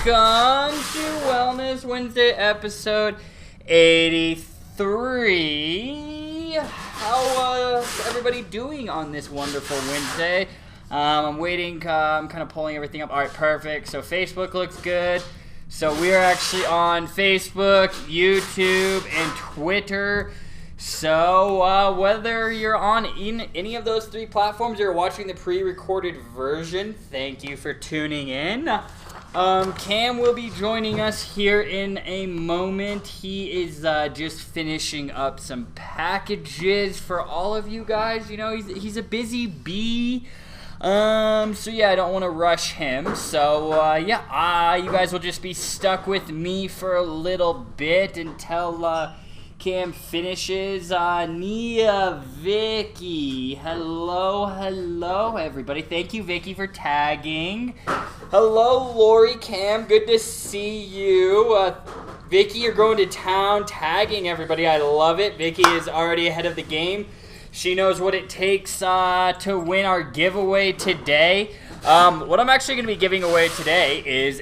to Wellness Wednesday episode 83. How's everybody doing on this wonderful Wednesday? I'm waiting, I'm kind of pulling everything up. All right, perfect. So Facebook looks good. So we are actually on Facebook, YouTube, and Twitter. So whether you're on any of those three platforms or you're watching the pre-recorded version, thank you for tuning in. Cam will be joining us here in a moment. He is just finishing up some packages for all of you guys. You know, he's a busy bee. So yeah, I don't want to rush him. So you guys will just be stuck with me for a little bit until Cam finishes. Nia, Vicky, hello everybody. Thank you, Vicky, for tagging. Hello, Lori, Cam, good to see you. Vicky, you're going to town tagging everybody. I love it. Vicky is already ahead of the game. She knows what it takes to win our giveaway today. What I'm actually going to be giving away today is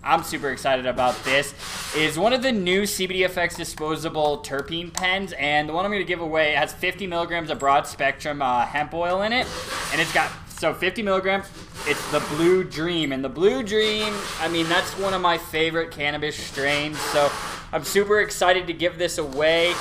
I'm super excited about this, is one of the new CBD Effects disposable terpene pens, and the one I'm going to give away has 50 milligrams of broad spectrum hemp oil in it, and it's got, 50 milligrams, it's the Blue Dream, and the Blue Dream, I mean, that's one of my favorite cannabis strains, so I'm super excited to give this away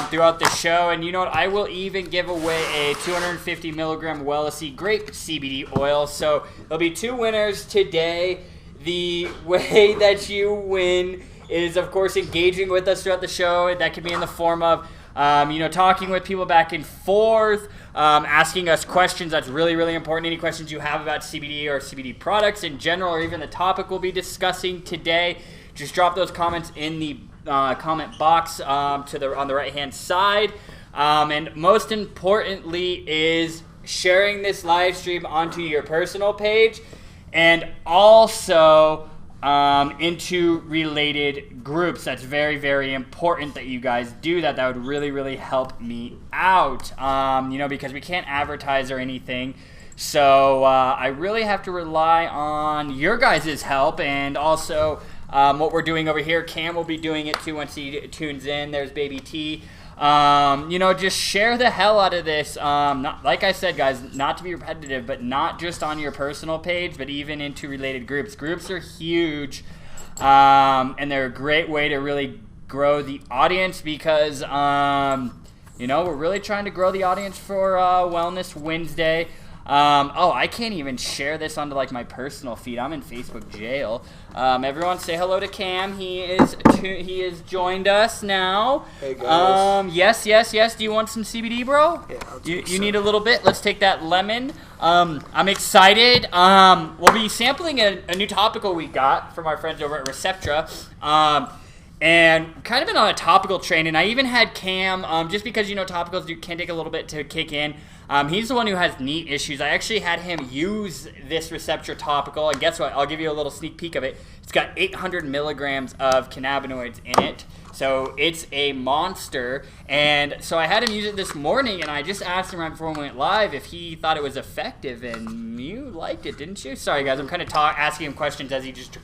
throughout the show. And you know what? I will even give away a 250 milligram Wellness grape CBD oil. So there'll be two winners today. The way that you win is, of course, engaging with us throughout the show. That could be in the form of, talking with people back and forth, asking us questions. That's really, really important. Any questions you have about CBD or CBD products in general, or even the topic we'll be discussing today, just drop those comments in the comment box on the right hand side, and most importantly is sharing this live stream onto your personal page and also into related groups. That's very, very important that you guys do that. That would really, really help me out, because we can't advertise or anything. So I really have to rely on your guys' help, and also what we're doing over here. Cam will be doing it too once he tunes in. There's Baby T. Just share the hell out of this. Not, like I said, guys, not to be repetitive, but not just on your personal page, but even into related groups. Groups are huge, and they're a great way to really grow the audience because, we're really trying to grow the audience for Wellness Wednesday. I can't even share this onto like my personal feed. I'm in Facebook jail. Everyone say hello to Cam. He has joined us now. Hey guys. Yes. Do you want some CBD, bro? Yeah, you need a little bit. Let's take that lemon. I'm excited. We'll be sampling a new topical we got from our friends over at Receptra. And kind of been on a topical train, and I even had Cam, just because, topicals can take a little bit to kick in. He's the one who has knee issues. I actually had him use this Receptra topical, and guess what? I'll give you a little sneak peek of it. It's got 800 milligrams of cannabinoids in it, so it's a monster. And so I had him use it this morning, and I just asked him right before we went live if he thought it was effective, and you liked it, didn't you? Sorry, guys, I'm kind of asking him questions as he just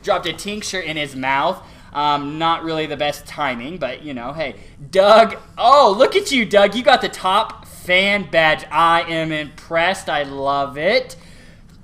dropped a tincture in his mouth. Not really the best timing, but hey, Doug. Oh, look at you, Doug. You got the top fan badge. I am impressed. I love it.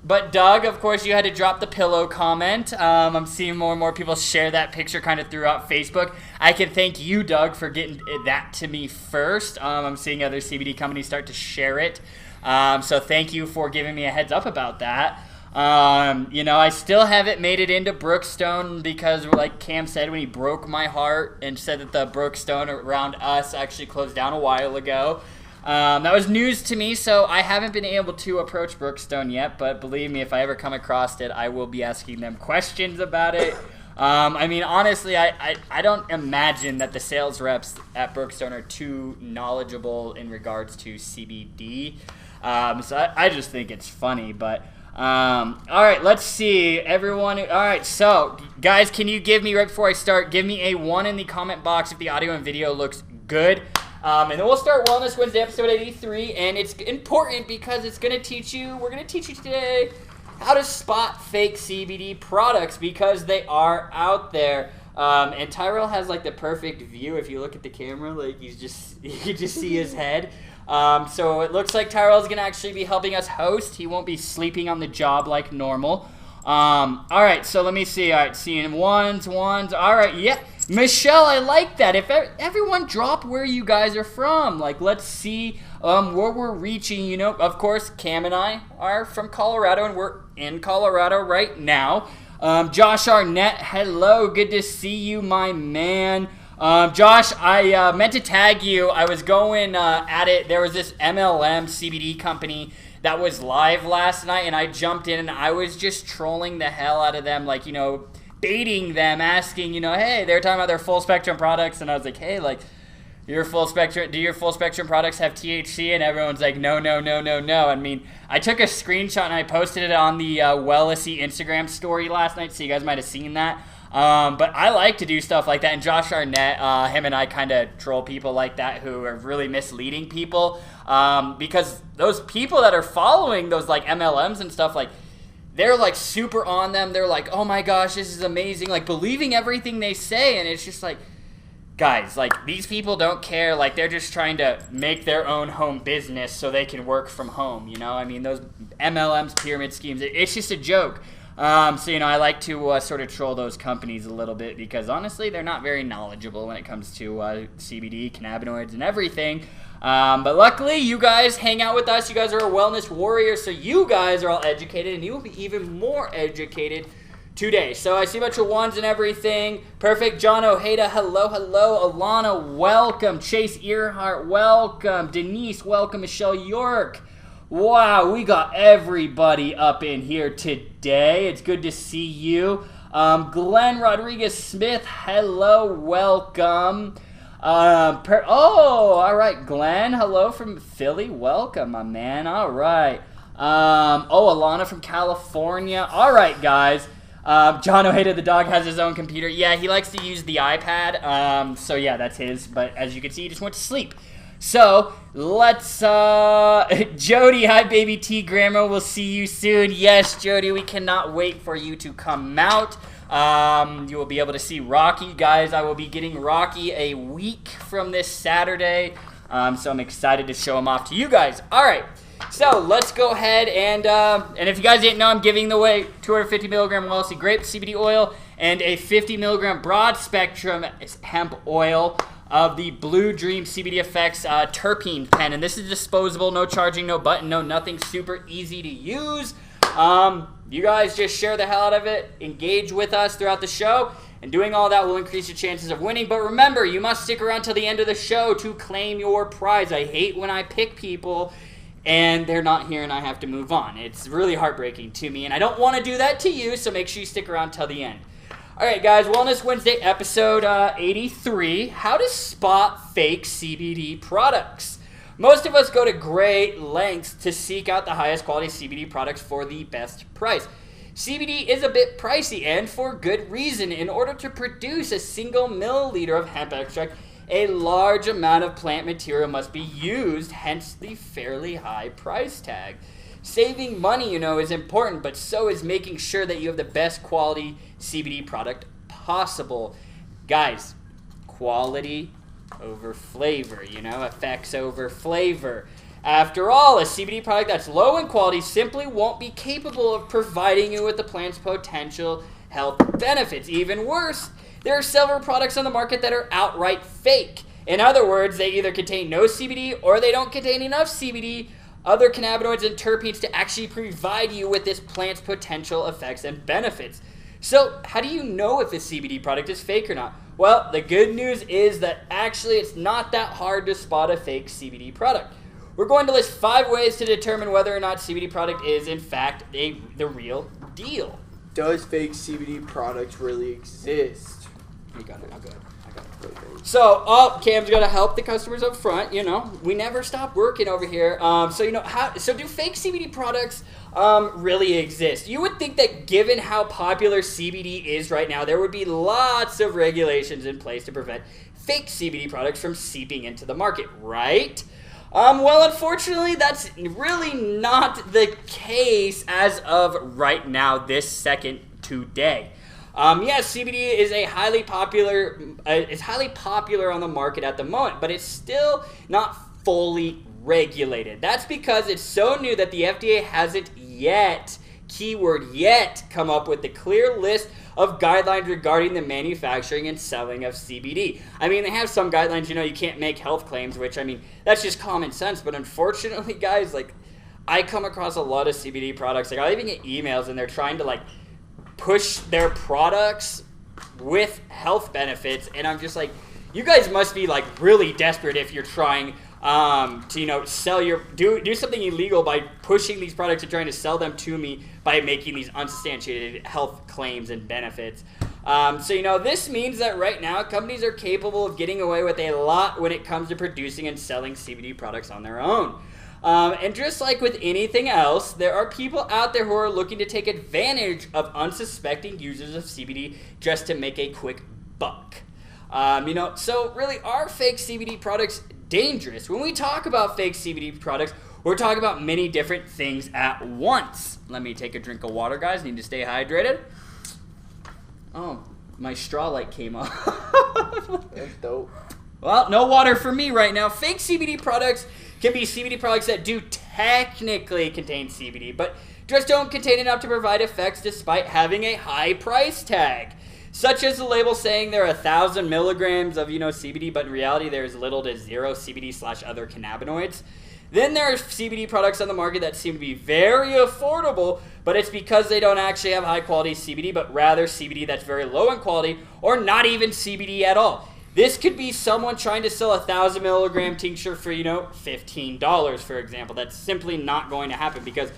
But Doug, of course, you had to drop the pillow comment. I'm seeing more and more people share that picture kind of throughout Facebook. I can thank you, Doug, for getting that to me first. I'm seeing other CBD companies start to share it. So thank you for giving me a heads up about that. I still haven't made it into Brookstone because, like Cam said, when he broke my heart and said that the Brookstone around us actually closed down a while ago. That was news to me, so I haven't been able to approach Brookstone yet, but believe me, if I ever come across it, I will be asking them questions about it. Honestly, I don't imagine that the sales reps at Brookstone are too knowledgeable in regards to CBD, so I just think it's funny, but... all right, let's see, everyone. All right, so guys, can you give me, right before I start, give me a 1 in the comment box if the audio and video looks good. And then we'll start Wellness Wednesday episode 83, and it's important because it's going to teach you, we're going to teach you today how to spot fake CBD products, because they are out there. And Tyrell has like the perfect view. If you look at the camera, like you can just see his head. So it looks like Tyrell's gonna actually be helping us host. He won't be sleeping on the job like normal. All right, so let me see. All right, seeing ones. All right, yeah. Michelle, I like that. If everyone drop where you guys are from, like let's see where we're reaching. You know, of course, Cam and I are from Colorado, and we're in Colorado right now. Josh Arnett, hello, good to see you, my man. Josh, I meant to tag you. I was going at it. There was this MLM CBD company that was live last night, and I jumped in and I was just trolling the hell out of them, like, you know, baiting them, asking, you know, hey, they're talking about their full spectrum products, and I was like, hey, like, do your full spectrum products have THC? And everyone's like, no. I mean, I took a screenshot and I posted it on the Wellesley Instagram story last night, so you guys might have seen that. But I like to do stuff like that, and Josh Arnett, him and I kind of troll people like that who are really misleading people, because those people that are following those like MLMs and stuff, like, they're like super on them. They're like, oh my gosh, this is amazing, like believing everything they say, and it's just like, guys, like, these people don't care. Like, they're just trying to make their own home business so they can work from home, you know? I mean, those MLMs, pyramid schemes, it's just a joke. So, you know, I like to sort of troll those companies a little bit because, honestly, they're not very knowledgeable when it comes to CBD, cannabinoids, and everything. But luckily, you guys hang out with us. You guys are a wellness warrior, so you guys are all educated, and you will be even more educated today. So I see a bunch of ones and everything. Perfect. John Ojeda, hello. Alana, welcome. Chase Earhart, welcome. Denise, welcome. Michelle York. Wow, we got everybody up in here today. It's good to see you. Glenn Rodriguez Smith, hello, welcome. All right, Glenn, hello from Philly. Welcome, my man. All right. Alana from California. All right, guys. John Ojeda, the dog, has his own computer. Yeah, he likes to use the iPad. So yeah, that's his. But as you can see, he just went to sleep. So let's, Jody, hi baby T Grandma, we'll see you soon. Yes, Jody, we cannot wait for you to come out. You will be able to see Rocky. Guys, I will be getting Rocky a week from this Saturday. So I'm excited to show him off to you guys. All right. So let's go ahead and if you guys didn't know, I'm giving away 250 milligram Wellesley grape CBD oil and a 50 milligram broad spectrum hemp oil of the Blue Dream CBD Effects terpene pen. And this is disposable, no charging, no button, no nothing, super easy to use. You guys just share the hell out of it, engage with us throughout the show, and doing all that will increase your chances of winning. But remember, you must stick around till the end of the show to claim your prize. I hate when I pick people and they're not here and I have to move on. It's really heartbreaking to me, and I don't want to do that to you, so make sure you stick around till the end. All right, guys, Wellness Wednesday, episode 83, how to spot fake CBD products. Most of us go to great lengths to seek out the highest quality CBD products for the best price. CBD is a bit pricey, and for good reason. In order to produce a single milliliter of hemp extract, a large amount of plant material must be used, hence the fairly high price tag. Saving money, you know, is important, but so is making sure that you have the best quality CBD product possible. Guys, quality over flavor, you know, effects over flavor. After all, a CBD product that's low in quality simply won't be capable of providing you with the plant's potential health benefits. Even worse, there are several products on the market that are outright fake. In other words, they either contain no CBD or they don't contain enough CBD, other cannabinoids, and terpenes to actually provide you with this plant's potential effects and benefits. So how do you know if a CBD product is fake or not? Well, the good news is that actually it's not that hard to spot a fake CBD product. We're going to list 5 ways to determine whether or not CBD product is in fact the real deal. Does fake CBD products really exist? You got it. I'll go ahead. I got it. So, Cam's got to help the customers up front. You know, we never stop working over here. So do fake CBD products really exist? You would think that given how popular CBD is right now, there would be lots of regulations in place to prevent fake CBD products from seeping into the market, right? Well, unfortunately, that's really not the case as of right now, this second today. Yes, CBD is highly popular on the market at the moment, but it's still not fully regulated. That's because it's so new that the FDA hasn't yet, keyword yet, come up with a clear list of guidelines regarding the manufacturing and selling of CBD. I mean, they have some guidelines, you can't make health claims, which, I mean, that's just common sense. But unfortunately, guys, I come across a lot of CBD products. I even get emails, and they're trying to, push their products with health benefits. And I'm just like, you guys must be, really desperate if you're trying to sell do something illegal by pushing these products and trying to sell them to me by making these unsubstantiated health claims and benefits. This means that right now companies are capable of getting away with a lot when it comes to producing and selling CBD products on their own. And just like with anything else, there are people out there who are looking to take advantage of unsuspecting users of CBD just to make a quick buck. So really, are fake CBD products dangerous? When we talk about fake CBD products, we're talking about many different things at once. Let me take a drink of water, guys. Need to stay hydrated. Oh, my straw light came off. That's dope. Well, no water for me right now. Fake CBD products can be CBD products that do technically contain CBD, but just don't contain enough to provide effects despite having a high price tag. Such as the label saying there are 1,000 milligrams of, CBD, but in reality there's little to zero CBD/other cannabinoids. Then there are CBD products on the market that seem to be very affordable, but it's because they don't actually have high quality CBD, but rather CBD that's very low in quality or not even CBD at all. This could be someone trying to sell a 1,000 milligram tincture for, $15, for example. That's simply not going to happen because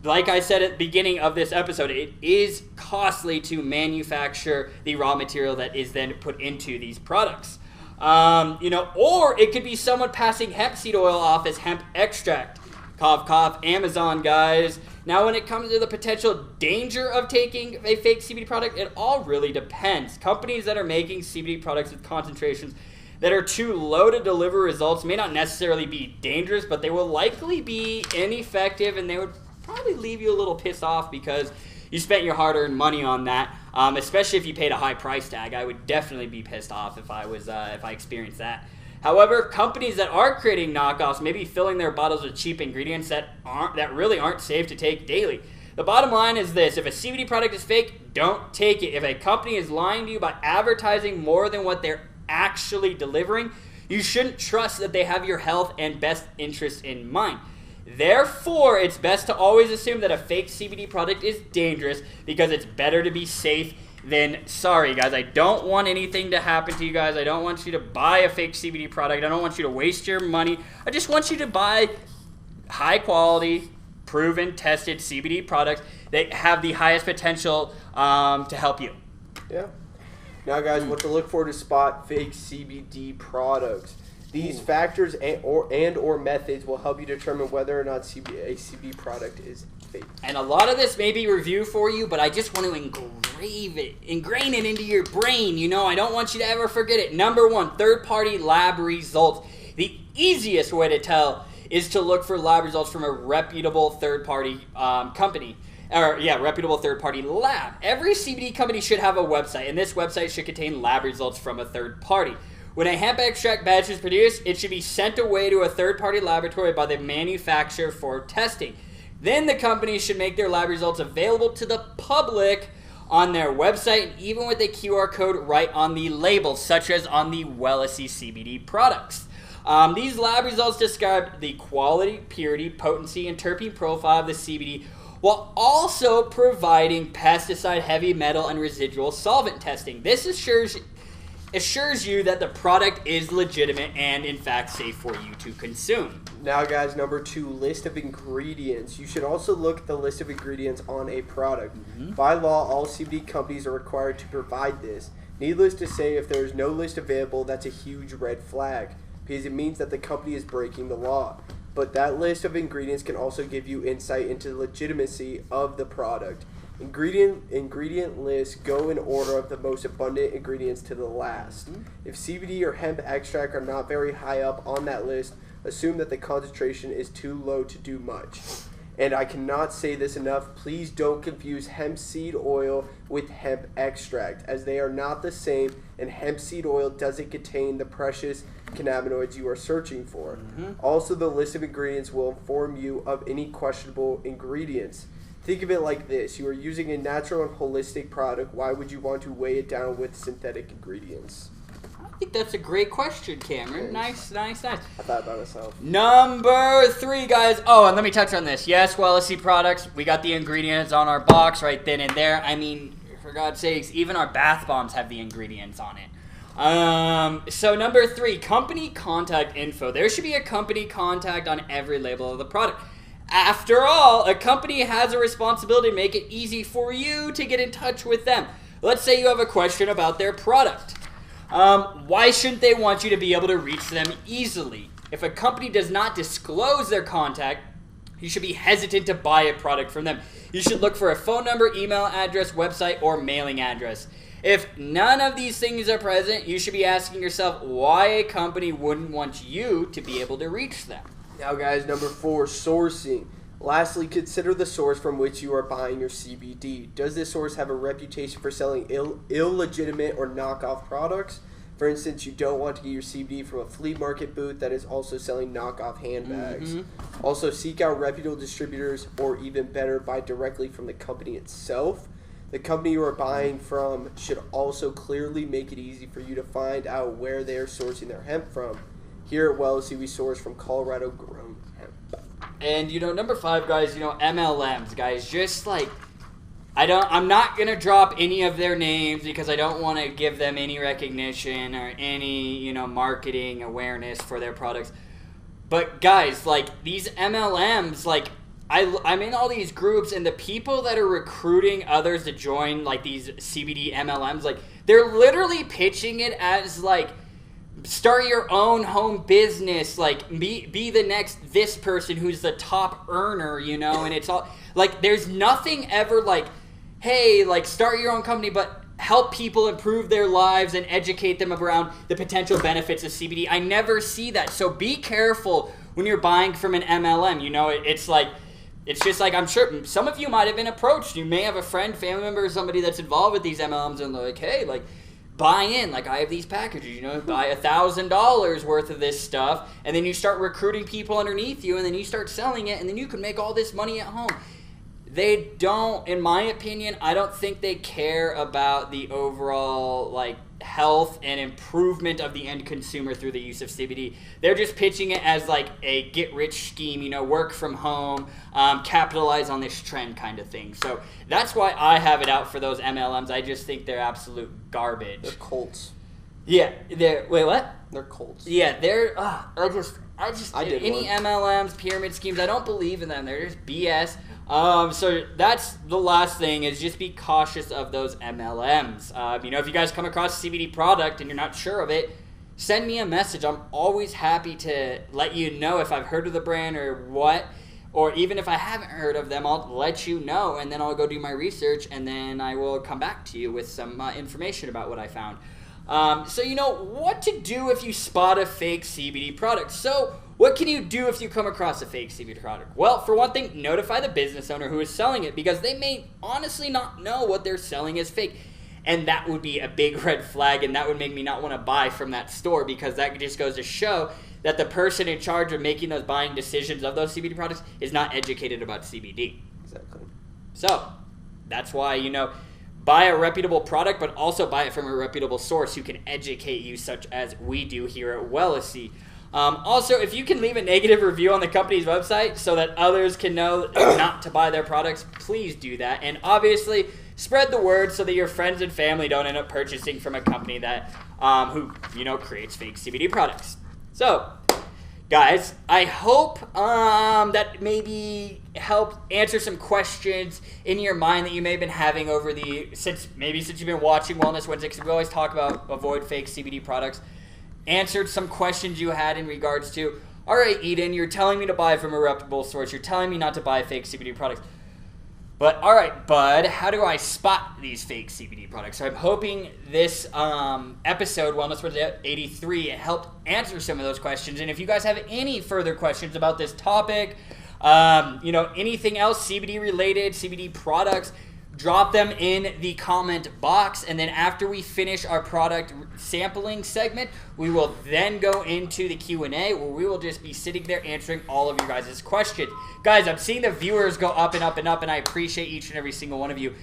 like I said at the beginning of this episode, it is costly to manufacture the raw material that is then put into these products. Or it could be someone passing hemp seed oil off as hemp extract. Cough, cough, Amazon, guys. Now, when it comes to the potential danger of taking a fake CBD product, it all really depends. Companies that are making CBD products with concentrations that are too low to deliver results may not necessarily be dangerous, but they will likely be ineffective, and they would probably leave you a little pissed off because you spent your hard-earned money on that, especially if you paid a high price tag. I would definitely be pissed off if I experienced that. However, companies that are creating knockoffs may be filling their bottles with cheap ingredients that really aren't safe to take daily. The bottom line is this: if a CBD product is fake, don't take it. If a company is lying to you by advertising more than what they're actually delivering, you shouldn't trust that they have your health and best interests in mind. Therefore, it's best to always assume that a fake CBD product is dangerous because it's better to be safe than sorry, guys. I don't want anything to happen to you guys. I don't want you to buy a fake CBD product. I don't want you to waste your money. I just want you to buy high quality, proven, tested CBD products that have the highest potential to help you. Yeah. Now, guys, what to look for to spot fake CBD products. These factors and/or methods will help you determine whether or not a CBD product is fake. And a lot of this may be review for you, but I just want to ingrain it into your brain. I don't want you to ever forget it. Number one, third-party lab results. The easiest way to tell is to look for lab results from a reputable third-party company. Reputable third-party lab. Every CBD company should have a website, and this website should contain lab results from a third party. When a hemp extract batch is produced, it should be sent away to a third-party laboratory by the manufacturer for testing. Then the company should make their lab results available to the public on their website, and even with a QR code right on the label, such as on the Wellesley CBD products. These lab results describe the quality, purity, potency, and terpene profile of the CBD, while also providing pesticide, heavy metal, and residual solvent testing. This assures you that the product is legitimate and, in fact, safe for you to consume. Now, guys, number 2, list of ingredients. You should also look at the list of ingredients on a product. By law, all CBD companies are required to provide this. Needless to say, if there is no list available, that's a huge red flag, because it means that the company is breaking the law. But that list of ingredients can also give you insight into the legitimacy of the product. Ingredient lists go in order of the most abundant ingredients to the last. If CBD or hemp extract are not very high up on that list, assume that the concentration is too low to do much. And I cannot say this enough, please don't confuse hemp seed oil with hemp extract, as they are not the same, and hemp seed oil doesn't contain the precious cannabinoids you are searching for. Also, the list of ingredients will inform you of any questionable ingredients. Think of it like this: you are using a natural and holistic product. Why would you want to weigh it down with synthetic ingredients? I think that's a great question, Cameron. Nice. I thought about myself. Number 3, guys. Oh, and let me touch on this. Yes, well, LSC products. We got the ingredients on our box right then and there. I mean, for God's sakes, even our bath bombs have the ingredients on it. So number 3, company contact info. There should be a company contact on every label of the product. After all, a company has a responsibility to make it easy for you to get in touch with them. Let's say you have a question about their product. Why shouldn't they want you to be able to reach them easily? If a company does not disclose their contact, you should be hesitant to buy a product from them. You should look for a phone number, email address, website, or mailing address. If none of these things are present, you should be asking yourself why a company wouldn't want you to be able to reach them. Now, guys, number 4, sourcing. Lastly, consider the source from which you are buying your CBD. Does this source have a reputation for selling illegitimate or knockoff products? For instance, you don't want to get your CBD from a flea market booth that is also selling knockoff handbags. Also, seek out reputable distributors, or even better, buy directly from the company itself. The company you are buying from should also clearly make it easy for you to find out where they are sourcing their hemp from. Here at WellC, we source from Colorado grown hemp. And, number 5, guys, MLMs, guys, just like, I'm not going to drop any of their names because I don't want to give them any recognition or any, marketing awareness for their products. But, guys, like, these MLMs, like, I'm in all these groups, and the people that are recruiting others to join, like, these CBD MLMs, like, they're literally pitching it as, like, start your own home business, like be the next this person who's the top earner, and it's all like there's nothing ever like, hey, like start your own company, but help people improve their lives and educate them around the potential benefits of CBD. I never see that. So be careful when you're buying from an MLM. It's just like, I'm sure some of you might have been approached. You may have a friend, family member, or somebody that's involved with these MLMs, and they're like, hey, like, buy in, like I have these packages, buy $1,000 worth of this stuff, and then you start recruiting people underneath you, and then you start selling it, and then you can make all this money at home. They don't, in my opinion, I don't think they care about the overall, like, health and improvement of the end consumer through the use of CBD. They're just pitching it as, like, a get-rich scheme, work from home, capitalize on this trend kind of thing. So that's why I have it out for those MLMs. I just think they're absolute garbage. They're cults. Yeah, wait, what? They're cults. Yeah, any MLMs, pyramid schemes, I don't believe in them. They're just BS. So that's the last thing, is just be cautious of those MLMs. If you guys come across a CBD product and you're not sure of it, send me a message. I'm always happy to let you know if I've heard of the brand or what, or even if I haven't heard of them, I'll let you know, and then I'll go do my research, and then I will come back to you with some information about what I found. So what to do if you spot a fake CBD product. So what can you do if you come across a fake CBD product? Well, for one thing, notify the business owner who is selling it, because they may honestly not know what they're selling is fake. And that would be a big red flag, and that would make me not want to buy from that store, because that just goes to show that the person in charge of making those buying decisions of those CBD products is not educated about CBD. Exactly. So that's why, buy a reputable product, but also buy it from a reputable source who can educate you, such as we do here at WellC. Also, if you can leave a negative review on the company's website so that others can know not to buy their products, please do that. And obviously, spread the word so that your friends and family don't end up purchasing from a company that who creates fake CBD products. So, guys, I hope that maybe helped answer some questions in your mind that you may have been having over since you've been watching Wellness Wednesday, because we always talk about avoid fake CBD products. Answered some questions you had in regards to, all right, Eden, you're telling me to buy from a reputable source. You're telling me not to buy fake CBD products. But all right, bud, how do I spot these fake CBD products? So I'm hoping this episode, Wellness with 83, helped answer some of those questions. And if you guys have any further questions about this topic, anything else CBD related, CBD products, drop them in the comment box. And then after we finish our product sampling segment, we will then go into the Q&A where we will just be sitting there answering all of you guys' questions. Guys, I'm seeing the viewers go up and up and up, and I appreciate each and every single one of you.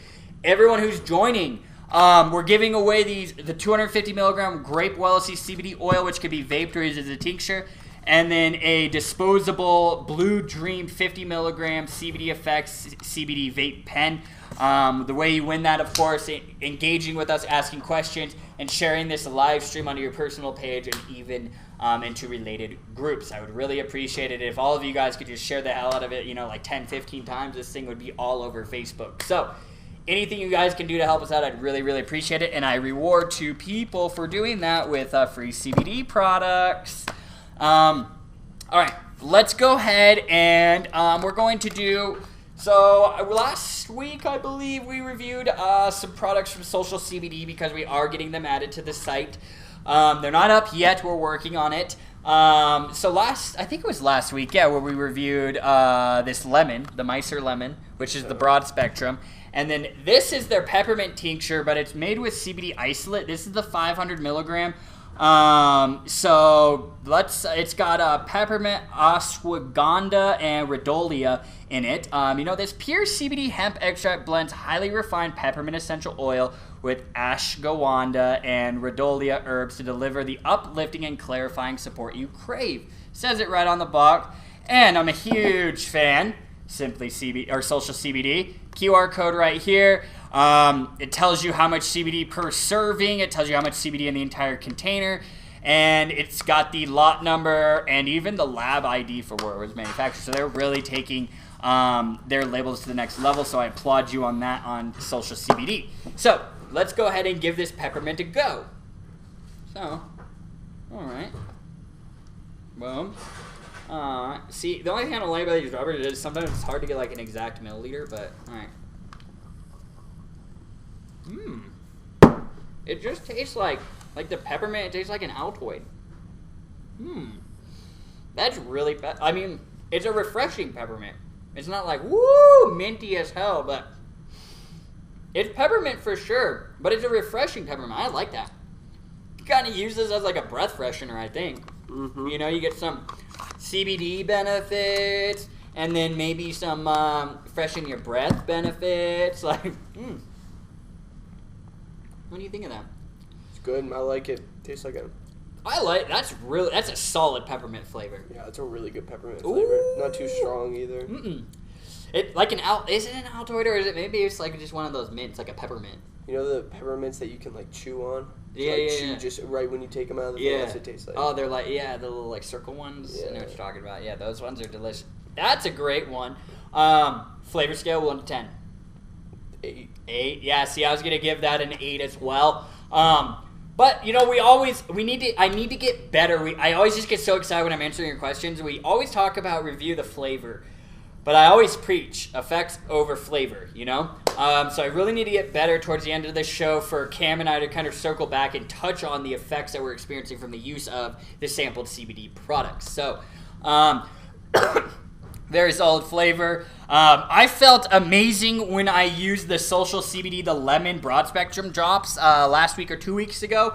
Everyone who's joining, we're giving away the 250 milligram grape Wellness CBD oil, which could be vaped or used as a tincture, and then a disposable Blue Dream 50 milligram CBD Effects CBD vape pen. The way you win that, of course, engaging with us, asking questions, and sharing this live stream onto your personal page and even into related groups. I would really appreciate it if all of you guys could just share the hell out of it, like 10, 15 times. This thing would be all over Facebook. So anything you guys can do to help us out, I'd really, really appreciate it. And I reward two people for doing that with free CBD products. All right, let's go ahead and we're going to do... So last week, I believe, we reviewed some products from Social CBD because we are getting them added to the site. They're not up yet. We're working on it. I think it was last week, where we reviewed this lemon, the Micer lemon, which is the broad spectrum. And then this is their peppermint tincture, but it's made with CBD isolate. This is the 500 milligram. It's got peppermint, ashwagandha, and rhodolia in it. This pure CBD hemp extract blends highly refined peppermint essential oil with ashwagandha and rhodolia herbs to deliver the uplifting and clarifying support you crave. Says it right on the box. And I'm a huge fan. Simply CBD or Social CBD. QR code right here. It tells you how much CBD per serving. It tells you how much CBD in the entire container. And it's got the lot number and even the lab ID for where it was manufactured. So they're really taking their labels to the next level. So I applaud you on that on Social CBD. So let's go ahead and give this peppermint a go. So, all right. Boom. See, the only thing I don't like about these rubbers is sometimes it's hard to get like an exact milliliter, but all right. It just tastes like the peppermint. It tastes like an Altoid. That's really bad. I mean, it's a refreshing peppermint. It's not like woo minty as hell, but it's peppermint for sure. But it's a refreshing peppermint. I like that. You kind of use this as like a breath freshener, I think. Mm-hmm. You get some CBD benefits, and then maybe some freshen your breath benefits. Like, What do you think of that? It's good. I like it. Tastes like that's a solid peppermint flavor. Yeah, it's a really good peppermint flavor. Not too strong either. It like is it an Altoid or is it maybe it's like just one of those mints, like a peppermint? You know the peppermints that you can like chew on? Yeah, chew just right when you take them out of the thing, that's what it tastes like. Oh, they're like the little like circle ones. Yeah. I know what you're talking about. Yeah, those ones are delicious. That's a great one. Flavor scale 1 to 10. 8. 8. Yeah. See, I was gonna give that an 8 as well. But I need to get better. I always just get so excited when I'm answering your questions. We always talk about review the flavor, but I always preach effects over flavor. So I really need to get better towards the end of this show for Cam and I to kind of circle back and touch on the effects that we're experiencing from the use of the sampled CBD products. So, very solid flavor. I felt amazing when I used the Social CBD, the lemon broad spectrum drops last week or 2 weeks ago.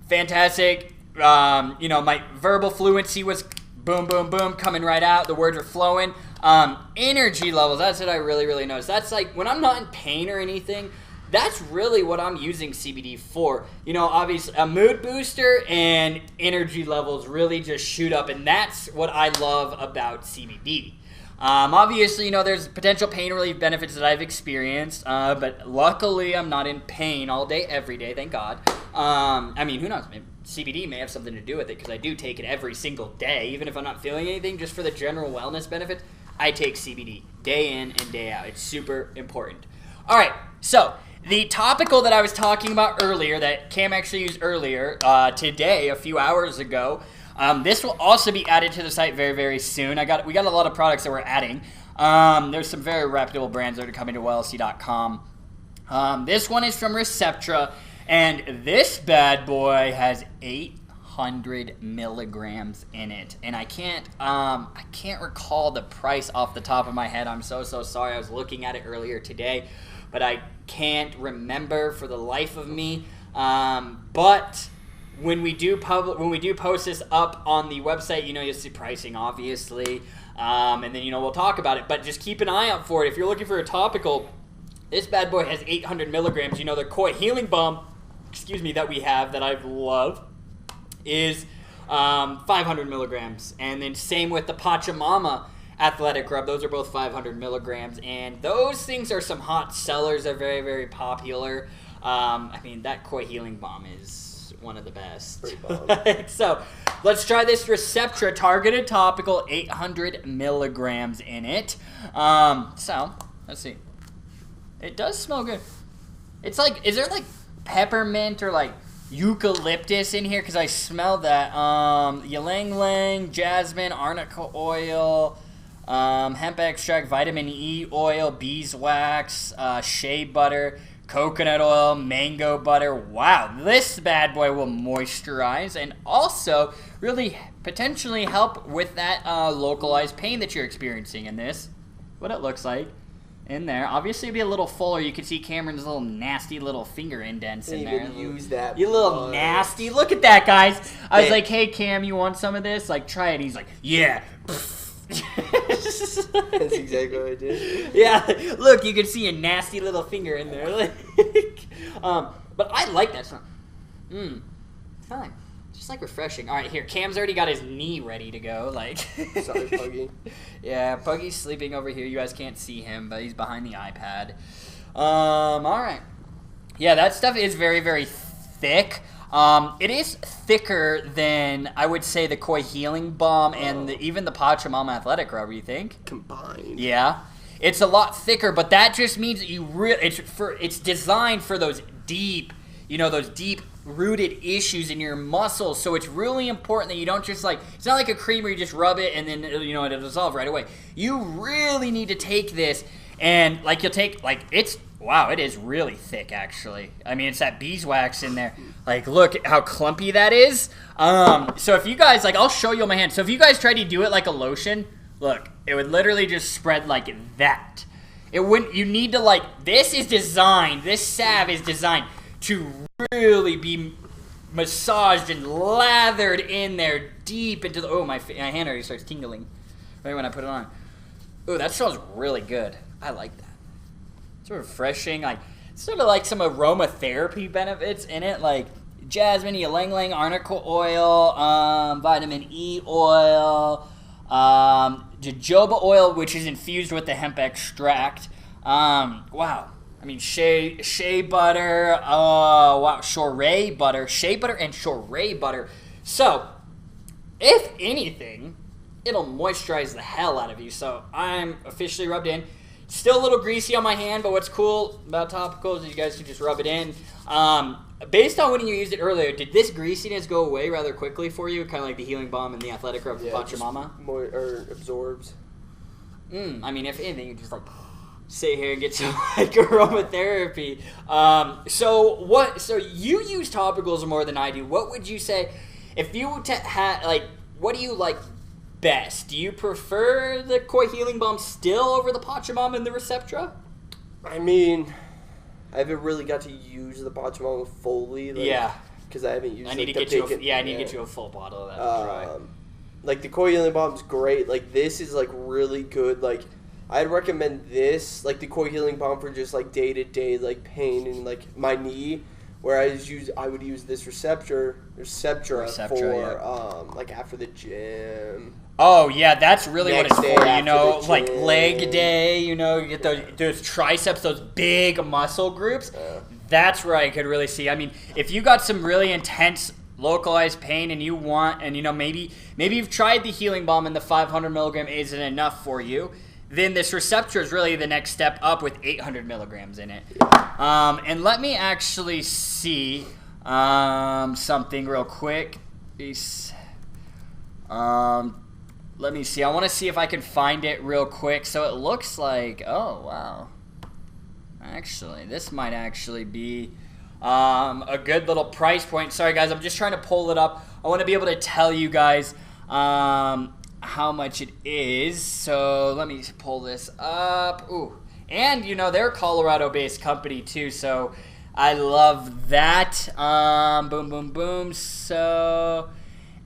Fantastic. My verbal fluency was boom, boom, boom, coming right out. The words are flowing. Energy levels, that's what I really, really noticed. That's like when I'm not in pain or anything, that's really what I'm using CBD for. Obviously a mood booster and energy levels really just shoot up, and that's what I love about CBD. Obviously, there's potential pain relief benefits that I've experienced, but luckily I'm not in pain all day, every day, thank God. Who knows? CBD may have something to do with it because I do take it every single day, even if I'm not feeling anything, just for the general wellness benefits. I take CBD day in and day out. It's super important. All right, so the topical that I was talking about earlier, that Cam actually used earlier today, a few hours ago, this will also be added to the site very, very soon. We got a lot of products that we're adding. There's some very reputable brands that are coming to wellc.com. This one is from Receptra, and this bad boy has 800 milligrams in it. And I can't recall the price off the top of my head. I'm so sorry. I was looking at it earlier today, but I can't remember for the life of me. But when we do post this up on the website, you'll see pricing, obviously, and then we'll talk about it. But just keep an eye out for it if you're looking for a topical. This bad boy has 800 milligrams. The Koi Healing Balm, that we have that I love, is 500 milligrams, and then same with the Pachamama Athletic Rub. Those are both 500 milligrams, and those things are some hot sellers. They're very, very popular. That Koi Healing Balm is one of the best. So let's try this Receptra Targeted Topical, 800 milligrams in it. So let's see. It does smell good. It's like, is there like peppermint or like eucalyptus in here? Because I smell that. Ylang Ylang, jasmine, arnica oil, hemp extract, vitamin E oil, beeswax, shea butter, coconut oil, mango butter. Wow, this bad boy will moisturize and also really potentially help with that localized pain that you're experiencing in this. What it looks like in there. Obviously, it'd be a little fuller. You can see Cameron's little nasty little finger indents in there. Use that. You little nasty. Look at that, guys. I was like, hey, Cam, you want some of this? Like, try it. He's like, yeah. That's exactly what I did. Yeah. Look, you can see a nasty little finger in there. But I like that stuff. Fine. Just like refreshing. All right, here. Cam's already got his knee ready to go. Like, sorry, Puggy. Yeah, Puggy's sleeping over here. You guys can't see him, but he's behind the iPad. All right. Yeah, that stuff is very, very thick. It is thicker than, I would say, the Koi Healing Balm and even the Pachamama Athletic Rub, you think? Combined. Yeah. It's a lot thicker, but that just means that it's designed for those deep, those deep-rooted issues in your muscles. So it's really important that you don't just it's not like a cream where you just rub it and then it'll dissolve right away. You really need to take this and it is really thick, actually. I mean, it's that beeswax in there. Like, look at how clumpy that is. So if you guys, I'll show you on my hand. So if you guys try to do it like a lotion, look, it would literally just spread like that. It wouldn't, you need to this salve is designed to really be massaged and lathered in there deep into the, my hand already starts tingling right when I put it on. Oh, that smells really good. I like that. It's refreshing, sort of like some aromatherapy benefits in it, like jasmine, ylang ylang, arnica oil, vitamin E oil, jojoba oil, which is infused with the hemp extract. Wow. I mean, shea butter, shorey butter, shea butter and shorey butter. So, if anything, it'll moisturize the hell out of you. So, I'm officially rubbed in. Still a little greasy on my hand, but what's cool about topicals is you guys can just rub it in. Based on when you used it earlier, did this greasiness go away rather quickly for you? Kind of like the Healing Balm and the Athletic Rub from Pachamama? More, or absorbs. I mean, if anything, you just sit here and get some aromatherapy. So you use topicals more than I do. What would you say if you were to have what do you like best? Do you prefer the Koi Healing Balm still over the Pachamama and the Receptra? I mean, I haven't really got to use the Pachamama fully. Because I haven't used. I need to get you a full bottle of that to try. The Koi Healing Balm is great. This is really good. I'd recommend this, the Koi Healing Balm for just day-to-day pain in my knee. Whereas I would use this Receptra for after the gym. Oh yeah, that's really what it's for. Leg day. You get those triceps, those big muscle groups. That's where I could really see. I mean, if you got some really intense localized pain and you want, and maybe you've tried the Healing Balm and the 500 milligram isn't enough for you, then this Receptra is really the next step up with 800 milligrams in it. And let me actually see something real quick. let me see. I want to see if I can find it real quick. So it looks like, oh, wow. Actually, this might actually be a good little price point. Sorry, guys, I'm just trying to pull it up. I want to be able to tell you guys how much it is. So let me pull this up. Ooh. And, you know, they're a Colorado-based company, too, so I love that. Boom, boom, boom. So,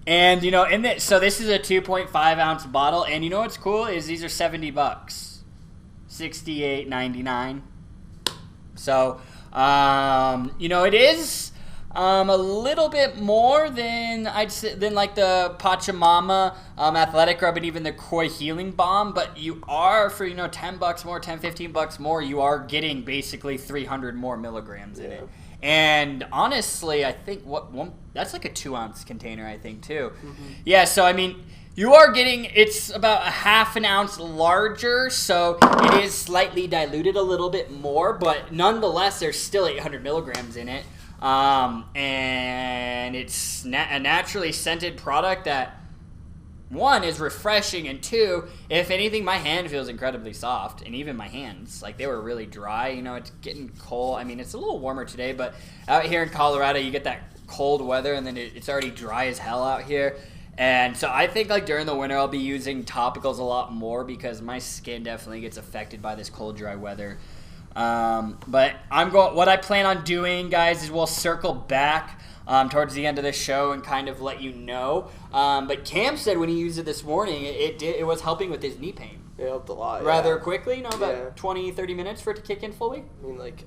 and, you know, so this is a 2.5-ounce bottle, and you know what's cool is these are $70. $68.99. So, you know, it is a little bit more than I'd say than like the Pachamama Athletic Rub and even the Koi Healing Balm, but you are for, you know, $10 more, 10, $15 more, you are getting basically 300 more milligrams in it. And honestly, I think that's like a 2-ounce container, I think, too. Yeah, so I mean, you are getting, it's about a half an ounce larger, so it is slightly diluted a little bit more, but nonetheless, there's still 800 milligrams in it. And it's a naturally scented product that, one, is refreshing, and two, if anything, my hand feels incredibly soft, and even my hands, like, they were really dry. You know, it's getting cold. I mean, it's a little warmer today, but out here in Colorado, you get that cold weather, and then it's already dry as hell out here. And so I think, like, during the winter, I'll be using topicals a lot more because my skin definitely gets affected by this cold, dry weather. But what I plan on doing, guys, is we'll circle back towards the end of the show and kind of let you know. But Cam said when he used it this morning, it was helping with his knee pain. It helped a lot. Rather quickly, you know, about 20, 30 minutes for it to kick in fully.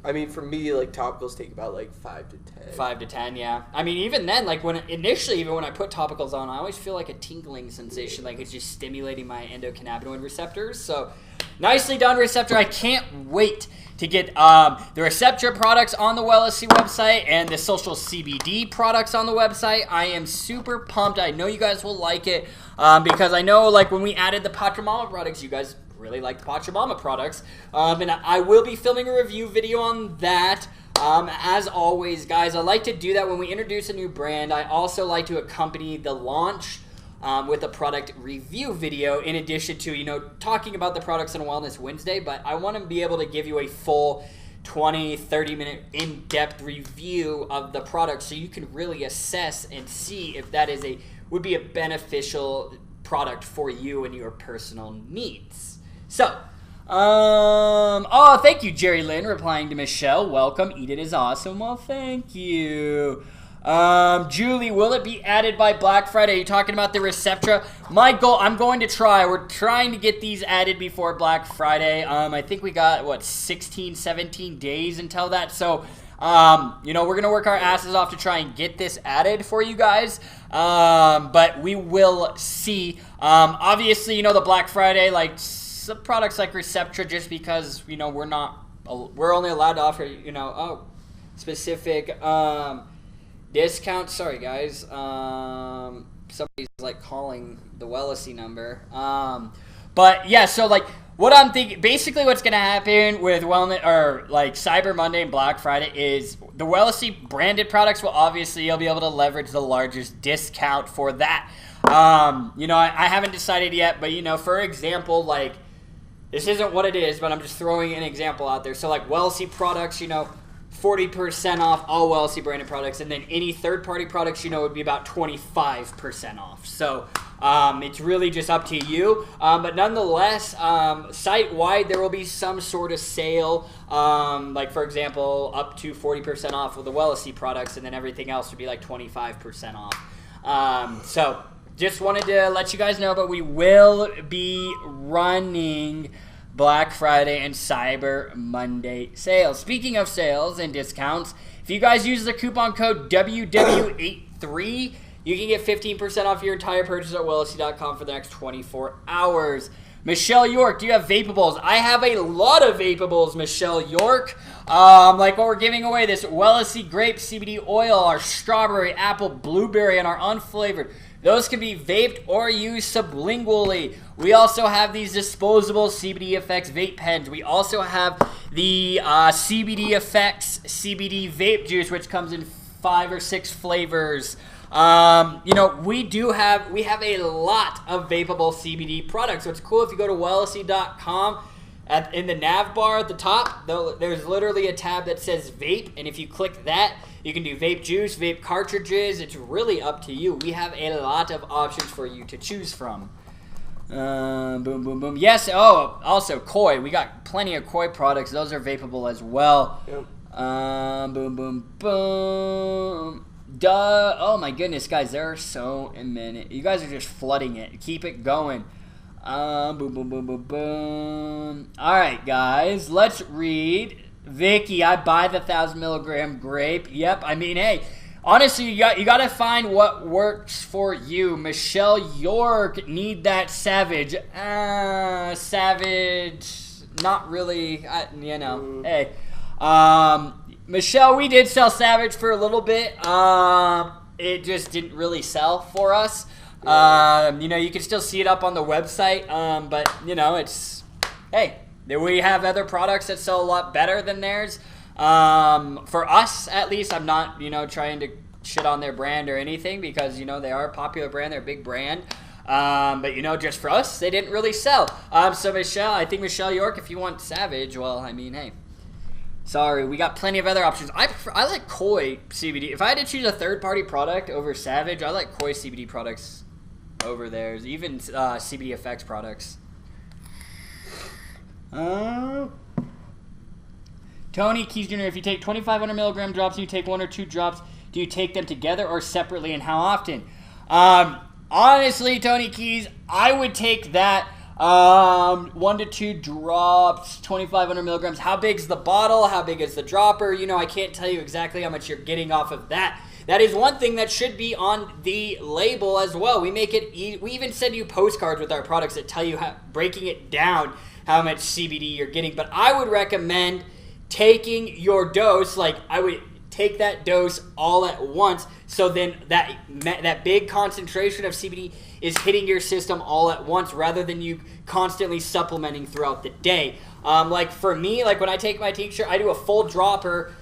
I mean, for me, like, topicals take about, like, 5 to 10. 5 to 10, yeah. I mean, even then, like, even when I put topicals on, I always feel like a tingling sensation, like it's just stimulating my endocannabinoid receptors. So, nicely done, Receptor. I can't wait to get the Receptor products on the Wellnessy website and the Social CBD products on the website. I am super pumped. I know you guys will like it because I know, like, when we added the Pachamama products, you guys really like the Pachamama products. And I will be filming a review video on that. As always, guys, I like to do that when we introduce a new brand. I also like to accompany the launch with a product review video in addition to, you know, talking about the products on Wellness Wednesday, but I want to be able to give you a full 20, 30-minute in-depth review of the product so you can really assess and see if that would be a beneficial product for you and your personal needs. So, thank you, Jerry Lynn, replying to Michelle. Welcome. Eat it is awesome. Well, thank you. Julie, will it be added by Black Friday? Are you talking about the Receptra? My goal, I'm going to try. We're trying to get these added before Black Friday. I think we got, 16, 17 days until that. So, you know, we're going to work our asses off to try and get this added for you guys. But we will see. Obviously, you know, the Black Friday, like, some products like Receptra, just because, you know, we're only allowed to offer, you know, specific, discount. Sorry, guys. Somebody's like calling the Wellnessy number. But yeah, so like what I'm thinking, basically what's gonna happen with Wellness or like Cyber Monday and Black Friday is the Wellnessy branded products will obviously you'll be able to leverage the largest discount for that. You know, I haven't decided yet, but you know, for example, like this isn't what it is, but I'm just throwing an example out there. So like Wellnessy products, you know, 40% off all Wellnessy branded products, and then any third-party products, you know, would be about 25% off. So it's really just up to you. But nonetheless, site-wide, there will be some sort of sale, like, for example, up to 40% off of the Wellnessy products, and then everything else would be like 25% off. So just wanted to let you guys know, but we will be running Black Friday and Cyber Monday sales. Speaking of sales and discounts, if you guys use the coupon code WW83, you can get 15% off your entire purchase at Wellnessy.com for the next 24 hours. Michelle York, do you have vapables? I have a lot of vapables, Michelle York. Like what we're giving away, this Wellnessy grape CBD oil, our strawberry, apple, blueberry, and our unflavored. Those can be vaped or used sublingually. We also have these disposable CBD Effects vape pens. We also have the CBD Effects CBD vape juice, which comes in 5 or 6 flavors. You know, we have a lot of vapable CBD products. So it's cool if you go to wellnessy.com. In the nav bar at the top, there's literally a tab that says vape, and if you click that, you can do vape juice, vape cartridges. It's really up to you. We have a lot of options for you to choose from. Boom, boom, boom. Yes, also Koi. We got plenty of Koi products. Those are vapable as well. Yep. Boom, boom, boom. Duh. Oh my goodness, guys, there are so many. You guys are just flooding it. Keep it going. Boom, boom, boom, boom, boom. All right, guys, let's read. Vicky, I buy the 1,000 milligram grape. Yep. I mean, hey, honestly, you got to find what works for you. Michelle York, need that Savage. Savage, not really. Hey. Michelle, we did sell Savage for a little bit. It just didn't really sell for us. You know, you can still see it up on the website, but, you know, we have other products that sell a lot better than theirs. For us, at least, I'm not, you know, trying to shit on their brand or anything because, you know, they are a popular brand. They're a big brand. But, you know, just for us, they didn't really sell. So, Michelle, I think Michelle York, if you want Savage, well, I mean, hey. Sorry, we got plenty of other options. I like Koi CBD. If I had to choose a third-party product over Savage, I like Koi CBD products over theirs, even CBD effects products. Tony Keys Jr., if you take 2,500 milligram drops and you take 1 or 2 drops, do you take them together or separately, and how often? Honestly, Tony Keys, I would take that 1 to 2 drops, 2,500 milligrams. How big is the bottle? How big is the dropper? You know, I can't tell you exactly how much you're getting off of that. That is one thing that should be on the label as well. We make it. We even send you postcards with our products that tell you breaking it down how much CBD you're getting. But I would recommend taking your dose. Like I would take that dose all at once. So then that big concentration of CBD is hitting your system all at once rather than you constantly supplementing throughout the day. Like for me, like when I take my tincture, I do a full dropper.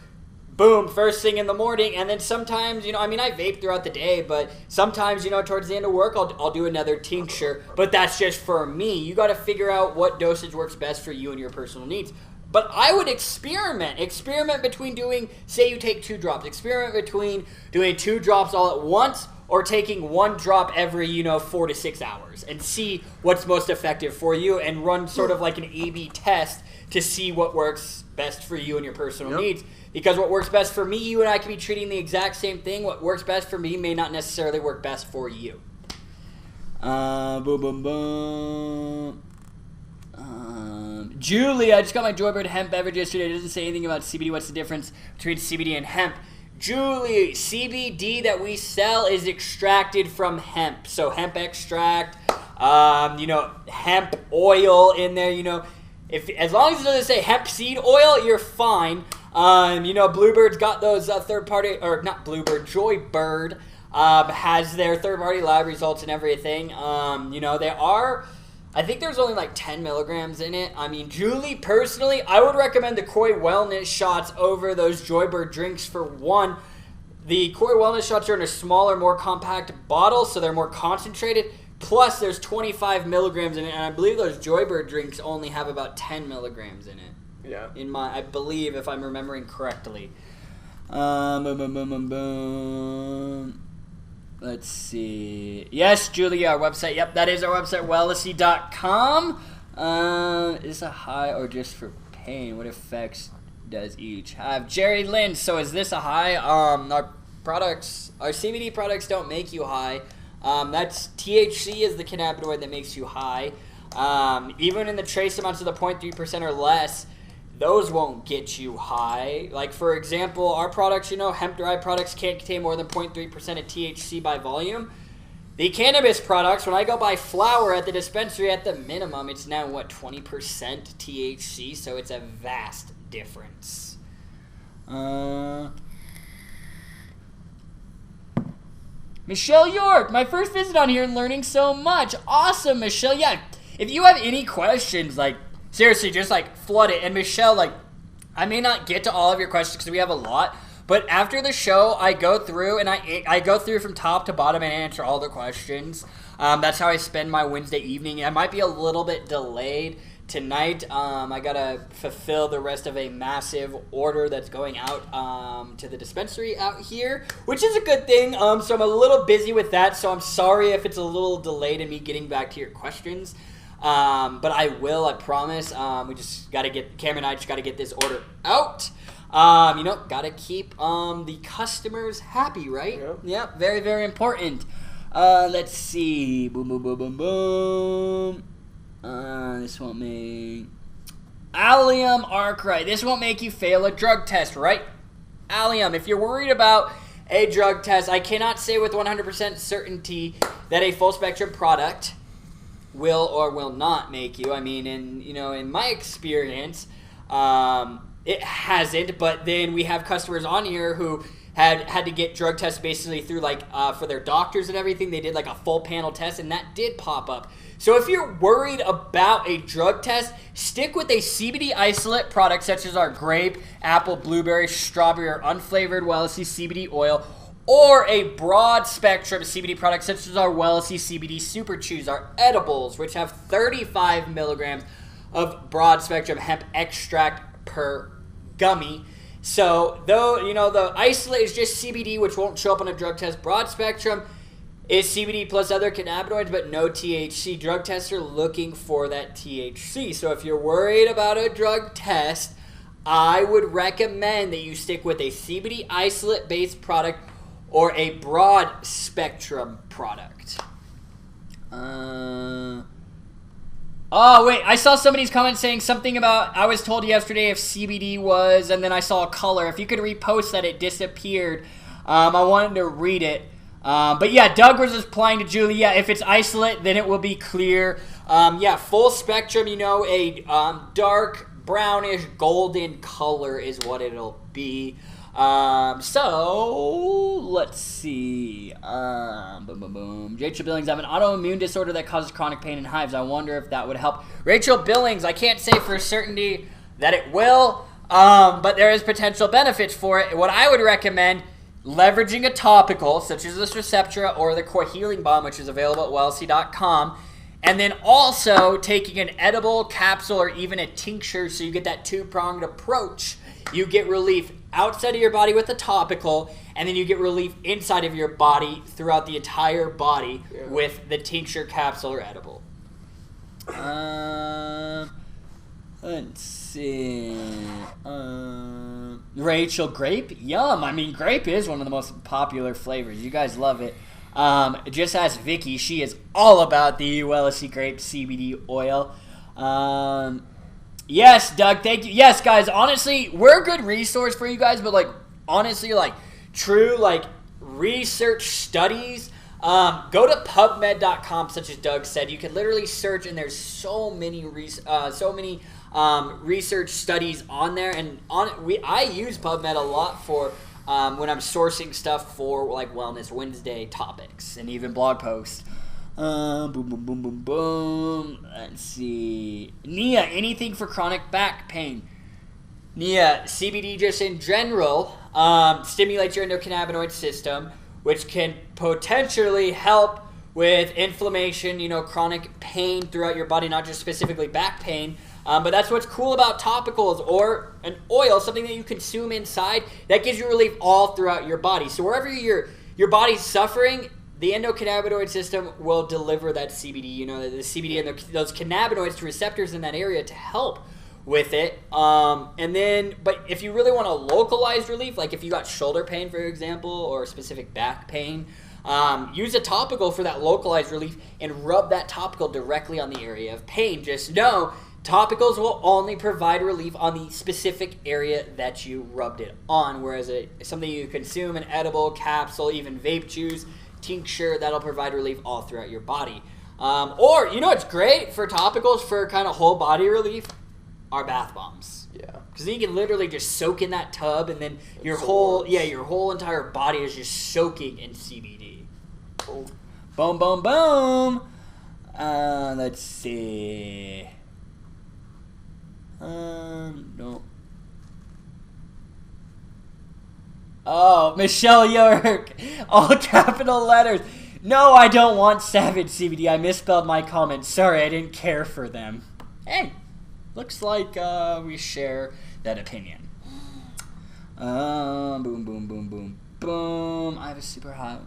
Boom, first thing in the morning, and then sometimes, you know, I mean, I vape throughout the day, but sometimes, you know, towards the end of work, I'll do another tincture, but that's just for me. You got to figure out what dosage works best for you and your personal needs. But I would experiment between doing, say you take 2 drops, experiment between doing 2 drops all at once or taking 1 drop every, you know, 4 to 6 hours and see what's most effective for you and run sort of like an A/B test to see what works best for you and your personal needs. Because what works best for me, you and I can be treating the exact same thing. What works best for me may not necessarily work best for you. Boom, boom, boom. Julie, I just got my Joybird hemp beverage yesterday. It doesn't say anything about CBD. What's the difference between CBD and hemp? Julie, CBD that we sell is extracted from hemp. So hemp extract, you know, hemp oil in there, you know. As long as it doesn't say hemp seed oil, you're fine. You know, Bluebird's got those third-party, or not Bluebird, Joybird has their third-party lab results and everything. You know, they are, I think there's only like 10 milligrams in it. I mean, Julie, personally, I would recommend the Koi Wellness shots over those Joybird drinks for one. The Koi Wellness shots are in a smaller, more compact bottle, so they're more concentrated. Plus, there's 25 milligrams in it, and I believe those Joybird drinks only have about 10 milligrams in it. Yeah. I believe, if I'm remembering correctly. Let's see. Yes, Julia, our website. Yep, that is our website, wellnessy.com. Is a high or just for pain? What effects does each have? Jerry Lynn, so is this a high? Our CBD products don't make you high. That's THC is the cannabinoid that makes you high. Even in the trace amounts of the 0.3% or less, those won't get you high. Like, for example, our products, you know, hemp-derived products can't contain more than 0.3% of THC by volume. The cannabis products, when I go buy flower at the dispensary, at the minimum, it's now, 20% THC, so it's a vast difference. Michelle York, my first visit on here and learning so much. Awesome, Michelle. Yeah, if you have any questions, like, seriously, just, like, flood it. And Michelle, like, I may not get to all of your questions because we have a lot, But after the show, I go through and I go through from top to bottom and answer all the questions. That's how I spend my Wednesday evening. I might be a little bit delayed tonight. I gotta fulfill the rest of a massive order that's going out to the dispensary out here, which is a good thing. So I'm a little busy with that. So I'm sorry if it's a little delayed in me getting back to your questions. But I will, I promise. We just gotta Cameron and I just gotta get this order out. Gotta keep the customers happy, right? Yep, very, very important. Let's see. Boom, boom, boom, boom, boom. This won't make... Allium Arcry. This won't make you fail a drug test, right? Allium, if you're worried about a drug test, I cannot say with 100% certainty that a full spectrum product will or will not make you. I mean, in my experience, it hasn't, but then we have customers on here who had to get drug tests basically through for their doctors and everything. They did like a full panel test and that did pop up. So if you're worried about a drug test, stick with a CBD isolate product such as our grape, apple, blueberry, strawberry, or unflavored Wellsy CBD oil, or a broad spectrum CBD product such as our Wellsy CBD Super Chews, our edibles, which have 35 milligrams of broad spectrum hemp extract per gummy. So though the isolate is just CBD, which won't show up on a drug test, broad spectrum is CBD plus other cannabinoids, but no THC. Drug tests are looking for that THC. So if you're worried about a drug test, I would recommend that you stick with a CBD isolate-based product or a broad spectrum product. Oh, wait, I saw somebody's comment saying something about, I was told yesterday if CBD was, and then I saw a color. If you could repost that, it disappeared. I wanted to read it. But yeah, Doug was replying to Julie, yeah, if it's isolate, then it will be clear. Yeah, full spectrum, a dark brownish golden color is what it'll be. So let's see. Rachel Billings, I have an autoimmune disorder that causes chronic pain and hives. I wonder if that would help. Rachel Billings, I can't say for certainty that it will, but there is potential benefits for it. What I would recommend, leveraging a topical such as this Receptura or the Core Healing Balm, which is available at wellsy.com, and then also taking an edible capsule or even a tincture so you get that two-pronged approach. You get relief outside of your body with a topical, and then you get relief inside of your body throughout the entire body with the tincture, capsule, or edible. Let's see. Rachel, grape? Yum. I mean, grape is one of the most popular flavors. You guys love it. Just ask Vicky. She is all about the Wellsy grape CBD oil. Yes, Doug, thank you. Yes, guys, honestly, we're a good resource for you guys, but, honestly, true, research studies, go to PubMed.com, such as Doug said. You can literally search, and there's so many research studies on there, and I use PubMed a lot for when I'm sourcing stuff for, Wellness Wednesday topics and even blog posts. Boom, boom, boom, boom, boom. Let's see. Nia, anything for chronic back pain? Nia, CBD just in general stimulates your endocannabinoid system, which can potentially help with inflammation, chronic pain throughout your body, not just specifically back pain. But that's what's cool about topicals or an oil, something that you consume inside, that gives you relief all throughout your body. So wherever your body's suffering, the endocannabinoid system will deliver that CBD, the CBD and those cannabinoids to receptors in that area to help with it. But if you really want a localized relief, like if you got shoulder pain, for example, or specific back pain, use a topical for that localized relief and rub that topical directly on the area of pain. Just know topicals will only provide relief on the specific area that you rubbed it on, whereas something you consume, an edible, capsule, even vape juice, tincture, that'll provide relief all throughout your body. Or, it's great for topicals for kind of whole body relief, are bath bombs. Yeah. Because then you can literally just soak in that tub, and then your whole entire body is just soaking in CBD. Boom. Boom, boom, boom. Let's see. No. Oh, Michelle York. All capital letters. No, I don't want Savage CBD. I misspelled my comments. Sorry, I didn't care for them. Hey, looks like we share that opinion. Boom, boom, boom, boom, boom. I have a super high...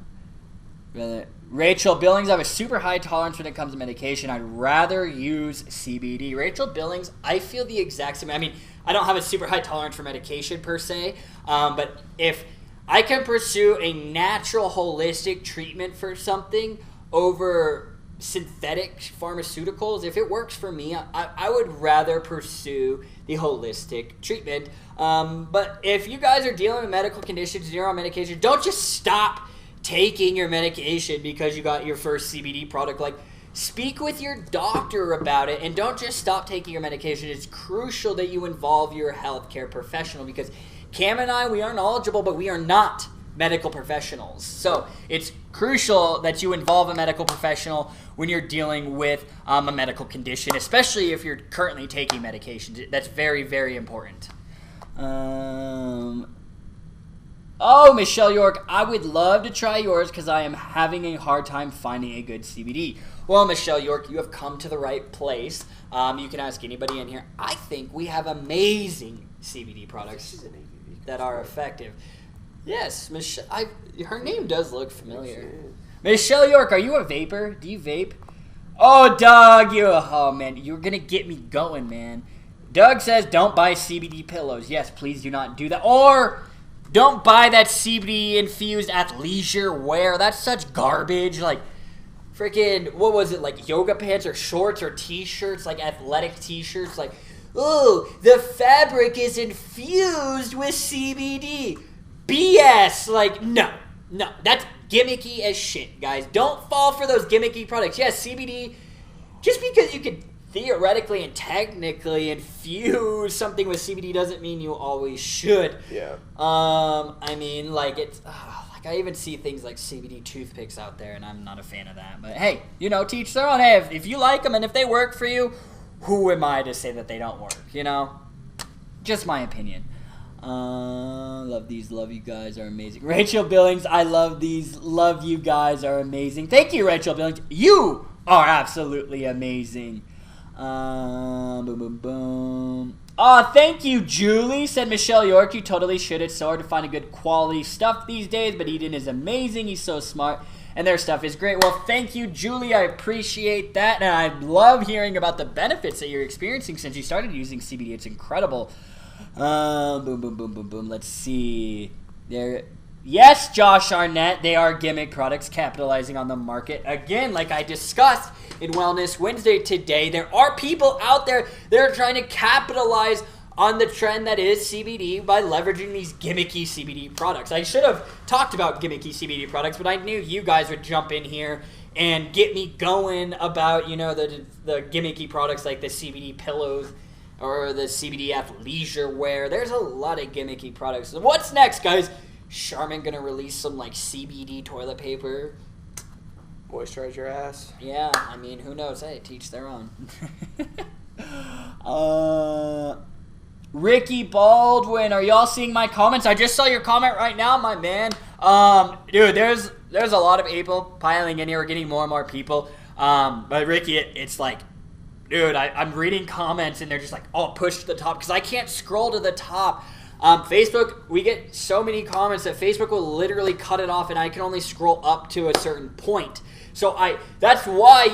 Rachel Billings, I have a super high tolerance when it comes to medication. I'd rather use CBD. Rachel Billings, I feel the exact same. I mean, I don't have a super high tolerance for medication per se, but if I can pursue a natural holistic treatment for something over synthetic pharmaceuticals, if it works for me, I would rather pursue the holistic treatment. But if you guys are dealing with medical conditions and you're on medication, don't just stop taking your medication because you got your first CBD product. Like, speak with your doctor about it and don't just stop taking your medication. It's crucial that you involve your healthcare professional because Cam and I, we are knowledgeable, but we are not medical professionals. So it's crucial that you involve a medical professional when you're dealing with a medical condition, especially if you're currently taking medications. That's very, very important. Oh, Michelle York, I would love to try yours because I am having a hard time finding a good CBD. Well, Michelle York, you have come to the right place. You can ask anybody in here. I think we have amazing CBD products that are effective. Yes, Michelle. Her name does look familiar. Michelle York, are you a vapor? Do you vape? Oh, Doug, oh man, you're gonna get me going, man. Doug says don't buy CBD pillows. Yes, please do not do that. Or don't buy that CBD infused athleisure wear. That's such garbage. Like, freaking, what was it? Like yoga pants or shorts or t-shirts, like athletic t-shirts. Like, oh, the fabric is infused with CBD. BS. Like, no. That's gimmicky as shit, guys. Don't fall for those gimmicky products. Yes, CBD, just because you could theoretically and technically infuse something with CBD doesn't mean you always should. Yeah. I mean, like, it's like I even see things like CBD toothpicks out there, and I'm not a fan of that. But hey, teach their own. Hey, if you like them and if they work for you, who am I to say that they don't work? Just my opinion. Love these. Love you guys are amazing. Rachel Billings, I love these. Love you guys are amazing. Thank you, Rachel Billings. You are absolutely amazing. Boom, boom, boom. Oh, thank you, Julie, said Michelle York. You totally should. It's so hard to find a good quality stuff these days, but Eden is amazing. He's so smart, and their stuff is great. Well, thank you, Julie. I appreciate that, and I love hearing about the benefits that you're experiencing since you started using CBD. It's incredible. Boom, boom, boom, boom, boom. Let's see. Yes, Josh Arnett, they are gimmick products capitalizing on the market. Again, like I discussed in Wellness Wednesday today, there are people out there that are trying to capitalize on the trend that is CBD by leveraging these gimmicky CBD products. I should have talked about gimmicky CBD products, but I knew you guys would jump in here and get me going about, the gimmicky products like the CBD pillows or the CBD athleisure wear. There's a lot of gimmicky products. So what's next, guys? Charmin gonna release some like CBD toilet paper. Moisturize your ass. Yeah, I mean, who knows? Hey, teach their own. Ricky Baldwin, are y'all seeing my comments? I just saw your comment right now, my man. Dude, there's a lot of people piling in here. We're getting more and more people. But Ricky, it's like, dude, I'm reading comments and they're just like, oh, push to the top because I can't scroll to the top. Facebook, we get so many comments that Facebook will literally cut it off and I can only scroll up to a certain point. So that's why,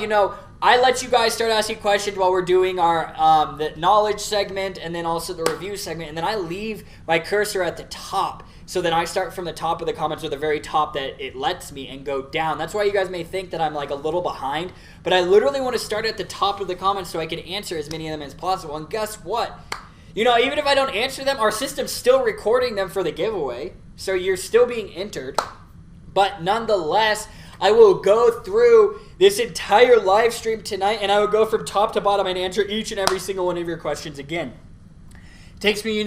I let you guys start asking questions while we're doing our the knowledge segment and then also the review segment. And then I leave my cursor at the top. So then I start from the top of the comments or the very top that it lets me and go down. That's why you guys may think that I'm like a little behind. But I literally want to start at the top of the comments so I can answer as many of them as possible. And guess what? Even if I don't answer them, our system's still recording them for the giveaway. So you're still being entered. But nonetheless, I will go through this entire live stream tonight, and I will go from top to bottom and answer each and every single one of your questions again. It takes me,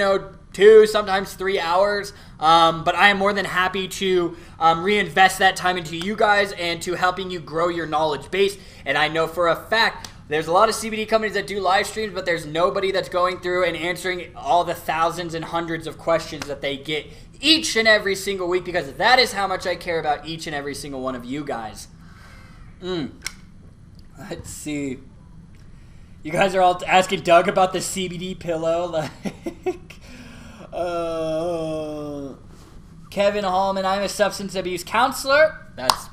2, sometimes 3 hours, but I am more than happy to reinvest that time into you guys and to helping you grow your knowledge base. And I know for a fact there's a lot of CBD companies that do live streams, but there's nobody that's going through and answering all the thousands and hundreds of questions that they get each and every single week because that is how much I care about each and every single one of you guys. Let's see. You guys are all asking Doug about the CBD pillow. Like, Kevin Hallman, I'm a substance abuse counselor. That's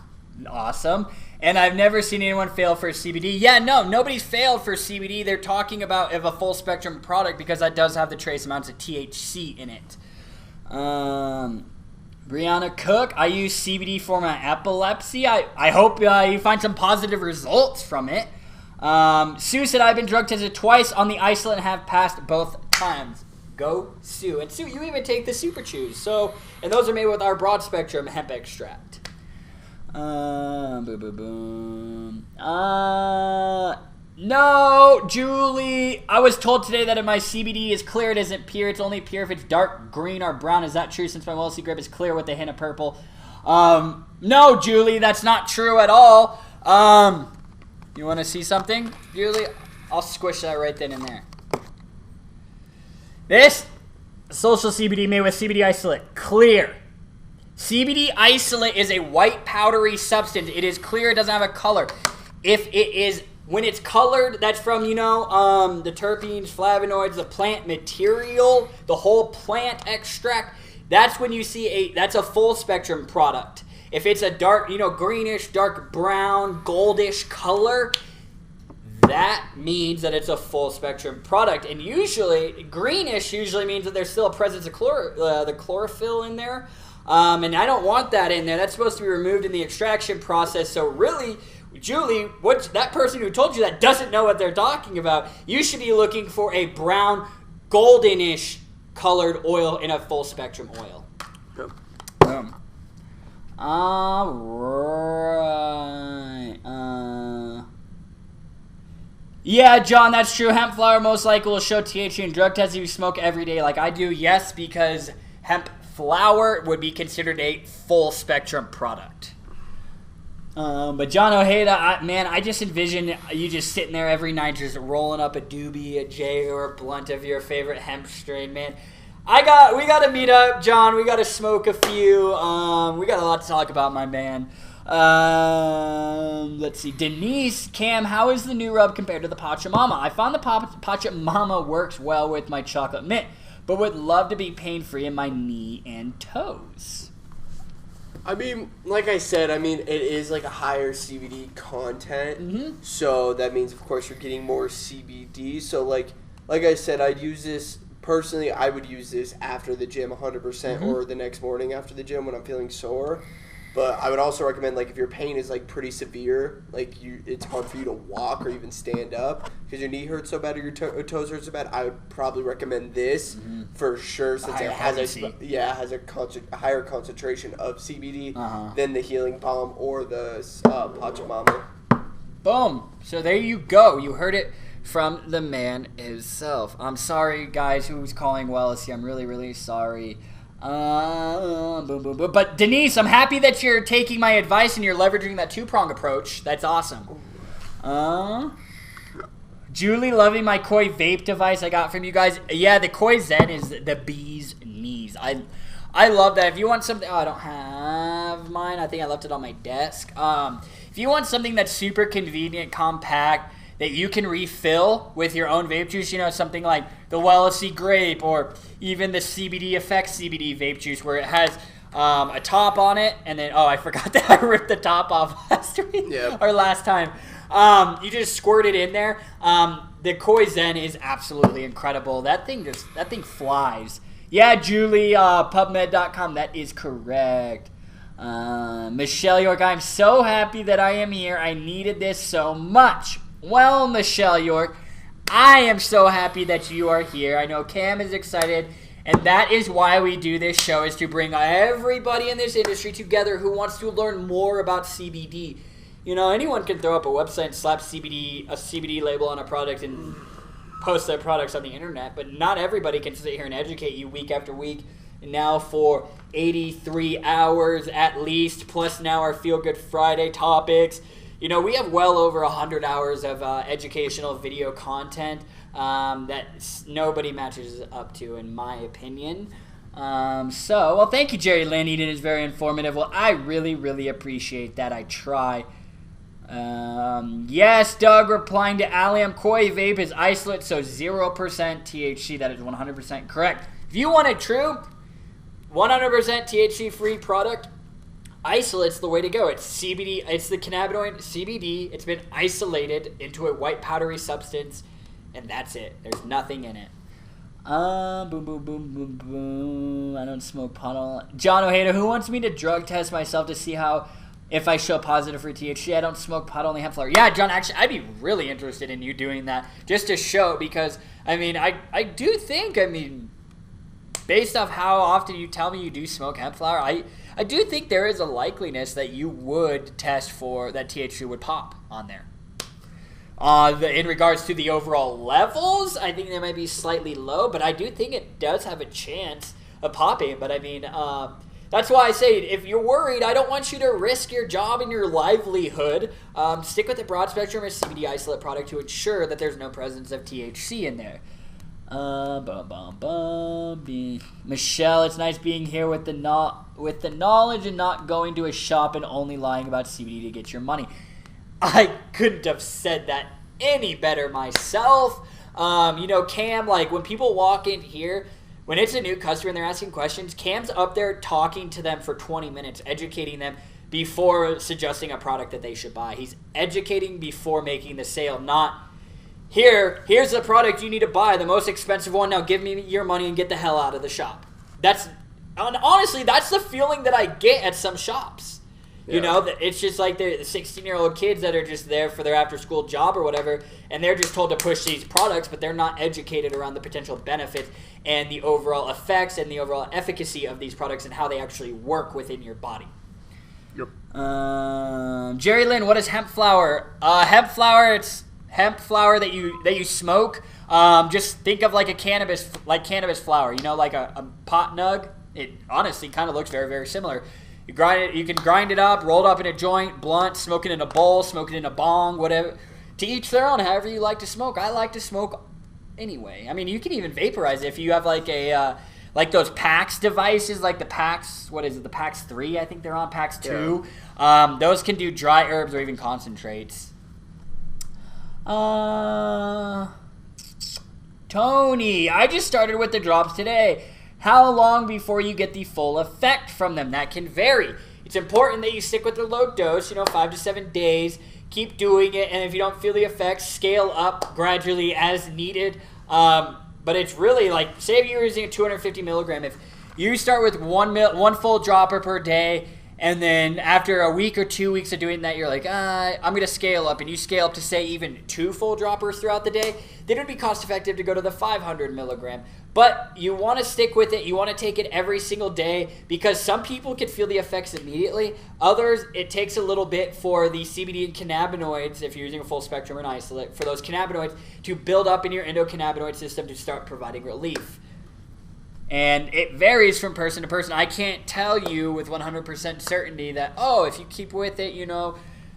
awesome. And I've never seen anyone fail for CBD. Yeah, no, nobody's failed for CBD. They're talking about a full spectrum product because that does have the trace amounts of THC in it. Brianna Cook, I use CBD for my epilepsy. I hope you find some positive results from it. Sue said, I've been drug tested twice on the isolate and have passed both times. Go Sue. And Sue, you even take the Super Chews. So, and those are made with our broad spectrum hemp extract. No, Julie. I was told today that if my CBD is clear, it isn't pure. It's only pure if it's dark green or brown. Is that true? Since my Wellesley grape is clear with a hint of purple. No, Julie, that's not true at all. You want to see something, Julie? I'll squish that right then and there. This social CBD made with CBD isolate, clear. CBD isolate is a white powdery substance. It is clear. It doesn't have a color. If it is, when it's colored, that's from, the terpenes, flavonoids, the plant material, the whole plant extract. That's when you see that's a full spectrum product. If it's a dark, greenish, dark brown, goldish color, that means that it's a full spectrum product. And usually, greenish usually means that there's still a presence of the chlorophyll in there. And I don't want that in there. That's supposed to be removed in the extraction process. So really, Julie, that person who told you that doesn't know what they're talking about. You should be looking for a brown, goldenish colored oil in a full spectrum oil. Yep. All right. Yeah, John, that's true. Hemp flower most likely will show THC in drug tests if you smoke every day like I do. Yes, because hemp flower would be considered a full spectrum product. But John Ojeda, I just envision you just sitting there every night just rolling up a doobie, a J, or a blunt of your favorite hemp strain, man. We got to meet up, John. We got to smoke a few. We got a lot to talk about, my man. Let's see. Denise, Cam, how is the new rub compared to the Pachamama? I found the Pachamama works well with my chocolate mint, but would love to be pain-free in my knee and toes. I mean, like I said, it is like a higher CBD content. Mm-hmm. So that means, of course, you're getting more CBD. So like I said, I'd use this. Personally, I would use this after the gym 100% mm-hmm. or the next morning after the gym when I'm feeling sore. But I would also recommend, like, if your pain is, like, pretty severe, like, it's hard for you to walk or even stand up because your knee hurts so bad or your toes hurt so bad, I would probably recommend this mm-hmm. for sure since it has a higher concentration of CBD than the Healing Balm or the Pachamama. Boom. So there you go. You heard it from the man himself. I'm sorry, guys, who's calling Wellesley. I'm really, really sorry. But Denise, I'm happy that you're taking my advice and you're leveraging that two-prong approach. That's awesome. Julie, loving my Koi vape device I got from you guys. Yeah, the Koi Zen is the bee's knees. I love that. If you want something, I don't have mine. I think I left it on my desk. If you want something that's super convenient, compact, that you can refill with your own vape juice, something like the Wellesley Grape or even the CBD Effects CBD vape juice where it has a top on it and then, I forgot that I ripped the top off last week or last time. You just squirt it in there. The Koi Zen is absolutely incredible. That thing flies. Yeah, Julie, PubMed.com, that is correct. Michelle York, I'm so happy that I am here. I needed this so much. Well, Michelle York, I am so happy that you are here. I know Cam is excited, and that is why we do this show, is to bring everybody in this industry together who wants to learn more about CBD. Anyone can throw up a website and slap a CBD label on a product and post their products on the internet, but not everybody can sit here and educate you week after week. And now for 83 hours at least, plus now our Feel Good Friday topics. We have well over 100 hours of educational video content that nobody matches up to, in my opinion. Well, thank you, Jerry Lynn. It is very informative. Well, I really, really appreciate that. I try. Yes, Doug, replying to Allium, Koi Vape is isolate, so 0% THC. That is 100% correct. If you want a true 100% THC-free product, isolate's the way to go. It's CBD. It's the cannabinoid CBD. It's been isolated into a white powdery substance, and that's it. There's nothing in it. Boom, boom, boom, boom, boom. I don't smoke pot. John O'Hader, who wants me to drug test myself to see if I show positive for THC? I don't smoke pot, only hemp flower. Yeah, John, actually, I'd be really interested in you doing that just to show, because, I do think, based off how often you tell me you do smoke hemp flower, I do think there is a likeliness that you would test for that THC would pop on there. In regards to the overall levels, I think they might be slightly low, but I do think it does have a chance of popping. But that's why I say, if you're worried, I don't want you to risk your job and your livelihood. Stick with the broad spectrum of CBD isolate product to ensure that there's no presence of THC in there. Michelle, it's nice being here with the knowledge and not going to a shop and only lying about CBD to get your money. I couldn't have said that any better myself. Cam, when people walk in here, when it's a new customer and they're asking questions, Cam's up there talking to them for 20 minutes, educating them before suggesting a product that they should buy. He's educating before making the sale, not, here's the product you need to buy, the most expensive one, now give me your money and get the hell out of the shop. Honestly, that's the feeling that I get at some shops. Yeah. It's just like the 16-year-old kids that are just there for their after-school job or whatever, and they're just told to push these products, but they're not educated around the potential benefits and the overall effects and the overall efficacy of these products and how they actually work within your body. Yep. Jerry Lynn, what is hemp flower? Hemp flower, it's hemp flower that you smoke. Just think of like cannabis flower, like a pot nug. It honestly kind of looks very, very similar. You can grind it up, roll it up in a joint, blunt, smoke it in a bowl, smoke it in a bong, whatever. To each their own, however you like to smoke. I like to smoke anyway. You can even vaporize it if you have like those PAX devices, like the PAX, what is it, the PAX 3, I think they're on, PAX 2. Yeah. Those can do dry herbs or even concentrates. Tony, I just started with the drops today. How long before you get the full effect from them? That can vary. It's important that you stick with the low dose, 5 to 7 days. Keep doing it, and if you don't feel the effects, scale up gradually as needed. But it's really say if you're using a 250 milligram, if you start with one full dropper per day, and then after a week or 2 weeks of doing that, you're like, I'm going to scale up, and you scale up to, say, even 2 full droppers throughout the day, then it would be cost effective to go to the 500 milligram. But you want to stick with it. You want to take it every single day, because some people can feel the effects immediately. Others, it takes a little bit for the CBD and cannabinoids, if you're using a full spectrum or an isolate, for those cannabinoids to build up in your endocannabinoid system to start providing relief. And it varies from person to person. I can't tell you with 100% certainty that, if you keep with it,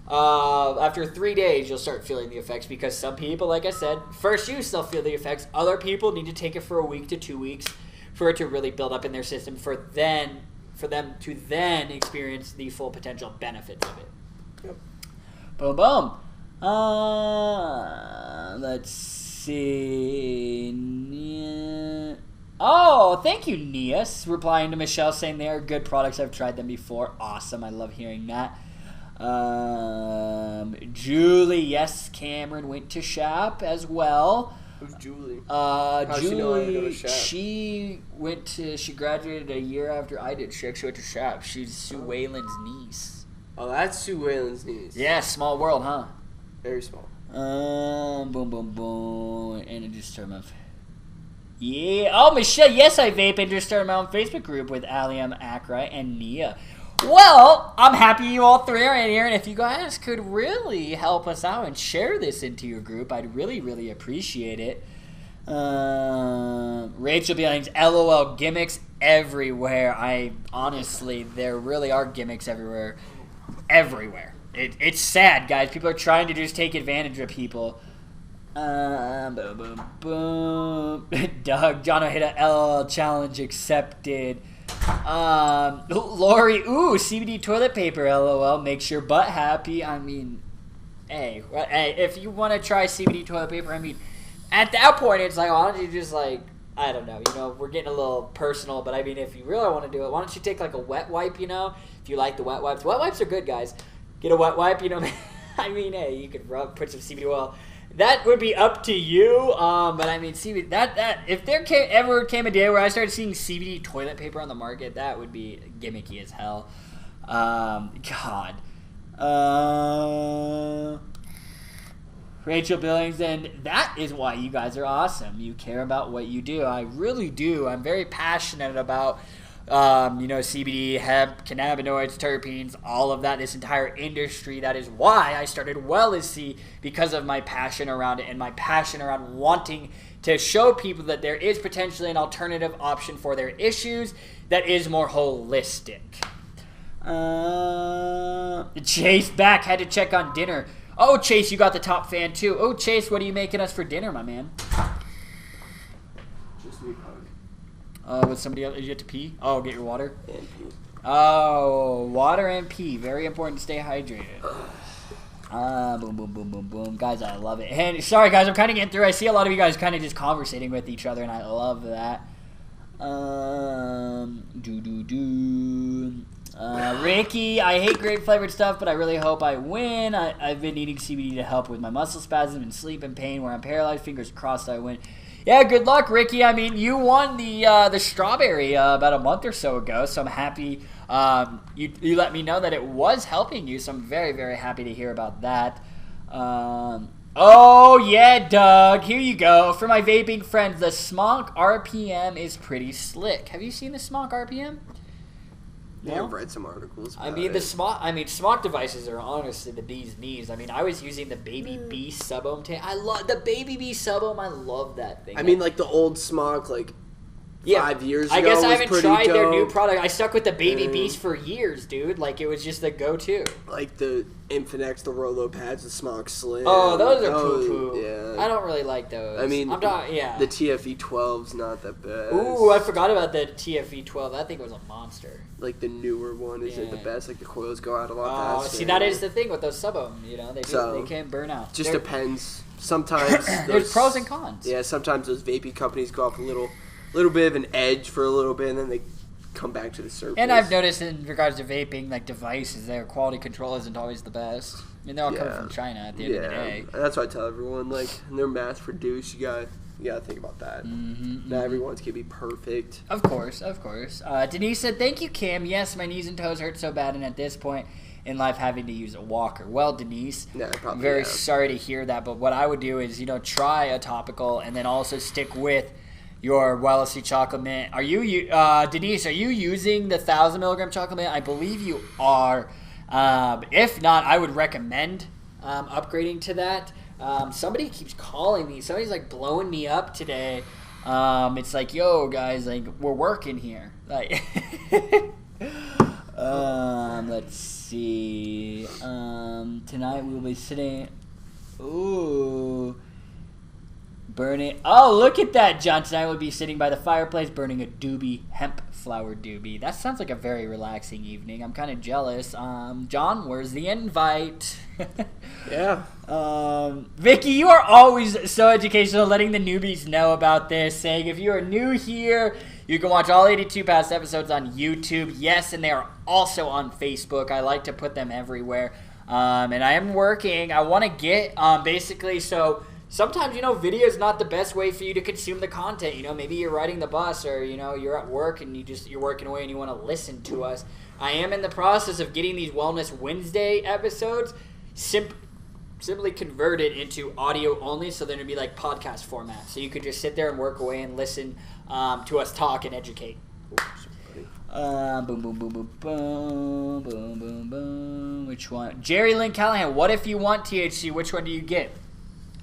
after 3 days you'll start feeling the effects, because some people, like I said, first use they'll feel the effects. Other people need to take it for a week to 2 weeks for it to really build up in their system for them to then experience the full potential benefits of it. Yep. Boom, boom. Let's see. Oh, thank you, Nias. Replying to Michelle saying they are good products. I've tried them before. Awesome. I love hearing that. Julie, yes, Cameron went to shop as well. Who's Julie? Julie, she know I go to shop? She graduated a year after I did. She actually went to shop. She's Sue Whalen's niece. Oh, that's Sue Whalen's niece. Yeah, small world, huh? Very small. Boom, boom, boom. And it just turned off. Yeah. Oh, Michelle, yes, I vape and just started my own Facebook group with Allium, Akra, and Nia. Well, I'm happy you all three are in here, and if you guys could really help us out and share this into your group, I'd really, really appreciate it. Rachel Billings, LOL, gimmicks everywhere. Honestly, there really are gimmicks everywhere. Everywhere. It's sad, guys. People are trying to just take advantage of people. Boom, boom, boom. Doug, Jono hit a LL challenge accepted. Lori, ooh, CBD toilet paper, LOL. Makes your butt happy. I mean, hey, if you want to try CBD toilet paper, I mean, at that point, it's like, why don't you just like, I don't know, we're getting a little personal, but I mean, if you really want to do it, why don't you take like a wet wipe, if you like the wet wipes. Wet wipes are good, guys. Get a wet wipe, I mean, hey, you could put some CBD oil. That would be up to you, but I mean, CBD, that if there ever came a day where I started seeing CBD toilet paper on the market, that would be gimmicky as hell. God. Rachel Billings, and that is why you guys are awesome. You care about what you do. I really do. I'm very passionate about CBD, hemp, cannabinoids, terpenes, all of that, this entire industry. That is why I started Well as C, because of my passion around it and my passion around wanting to show people that there is potentially an alternative option for their issues that is more holistic. Chase back, had to check on dinner. Oh, Chase, you got the top fan too. Oh, Chase, what are you making us for dinner, my man? Just me hug. With somebody else, you have to pee? Oh, get your water? And pee. Oh, water and pee. Very important to stay hydrated. Boom, boom, boom, boom, boom. Guys, I love it. And sorry, guys, I'm kind of getting through. I see a lot of you guys kind of just conversating with each other, and I love that. Ricky, I hate grape flavored stuff, but I really hope I win. I've been eating CBD to help with my muscle spasms and sleep and pain where I'm paralyzed. Fingers crossed I win. Yeah, good luck, Ricky. I mean, you won the strawberry about a month or so ago, so I'm happy you let me know that it was helping you, so I'm very, very happy to hear about that. Oh, yeah, Doug. Here you go. For my vaping friends, the Smock RPM is pretty slick. Have you seen the Smock RPM? Yeah, I've read some articles about Smock devices are honestly the bee's knees. I mean, I was using the Baby Bee Sub-Ohm tank. I love the Baby Bee Sub-Ohm. I love that thing. I mean, like the old Smock, 5 years ago. I guess I haven't tried dope. Their new product. I stuck with the Baby Bees for years, dude. Like, it was just the go-to. Like the Infinix, the Rolo pads, the Smock Slim. Oh, those are poo-poo. Yeah. I don't really like those. I mean, the TFE 12's not the best. Ooh, I forgot about the TFE 12. That thing was a monster. Like the newer one is the best. Like the coils go out a lot faster. See, that is the thing with those Sub-Ohm. They can't burn out. Just depends. Sometimes there's pros and cons. Yeah, sometimes those vaping companies go off a little bit of an edge for a little bit, and then they come back to the surface. And I've noticed in regards to vaping, like devices, their quality control isn't always the best. I mean, they're all coming from China at the end of the day. And that's why I tell everyone, like, when they're mass produced, you gotta think about that. Not everyone's gonna be perfect. Of course. Denise said, "Thank you, Cam. Yes, my knees and toes hurt so bad, and at this point in life, having to use a walker." Well, Denise, I'm very sorry to hear that. But what I would do is, try a topical, and then also stick with your Wellesy chocolate mint. Are you Denise? Are you using the 1,000 milligram chocolate mint? I believe you are. If not, I would recommend upgrading to that. Somebody keeps calling me. Somebody's like blowing me up today. It's like, yo, guys, like we're working here. Like, let's see. Tonight we'll be sitting. Ooh. Burning. Oh, look at that, John. Tonight we'll be sitting by the fireplace burning a doobie, hemp flower doobie. That sounds like a very relaxing evening. I'm kind of jealous. John, where's the invite? Yeah. Vicky, you are always so educational, letting the newbies know about this, saying if you are new here, you can watch all 82 past episodes on YouTube. Yes, and they are also on Facebook. I like to put them everywhere. And I am working. I want to get basically so. Sometimes, video is not the best way for you to consume the content. Maybe you're riding the bus or, you're at work and you're working away and you want to listen to us. I am in the process of getting these Wellness Wednesday episodes simply converted into audio only, so they're going to be like podcast format. So you could just sit there and work away and listen to us talk and educate. Boom, boom, boom, boom, boom, boom, boom, boom. Which one? Jerry Lynn Callahan, what if you want THC? Which one do you get?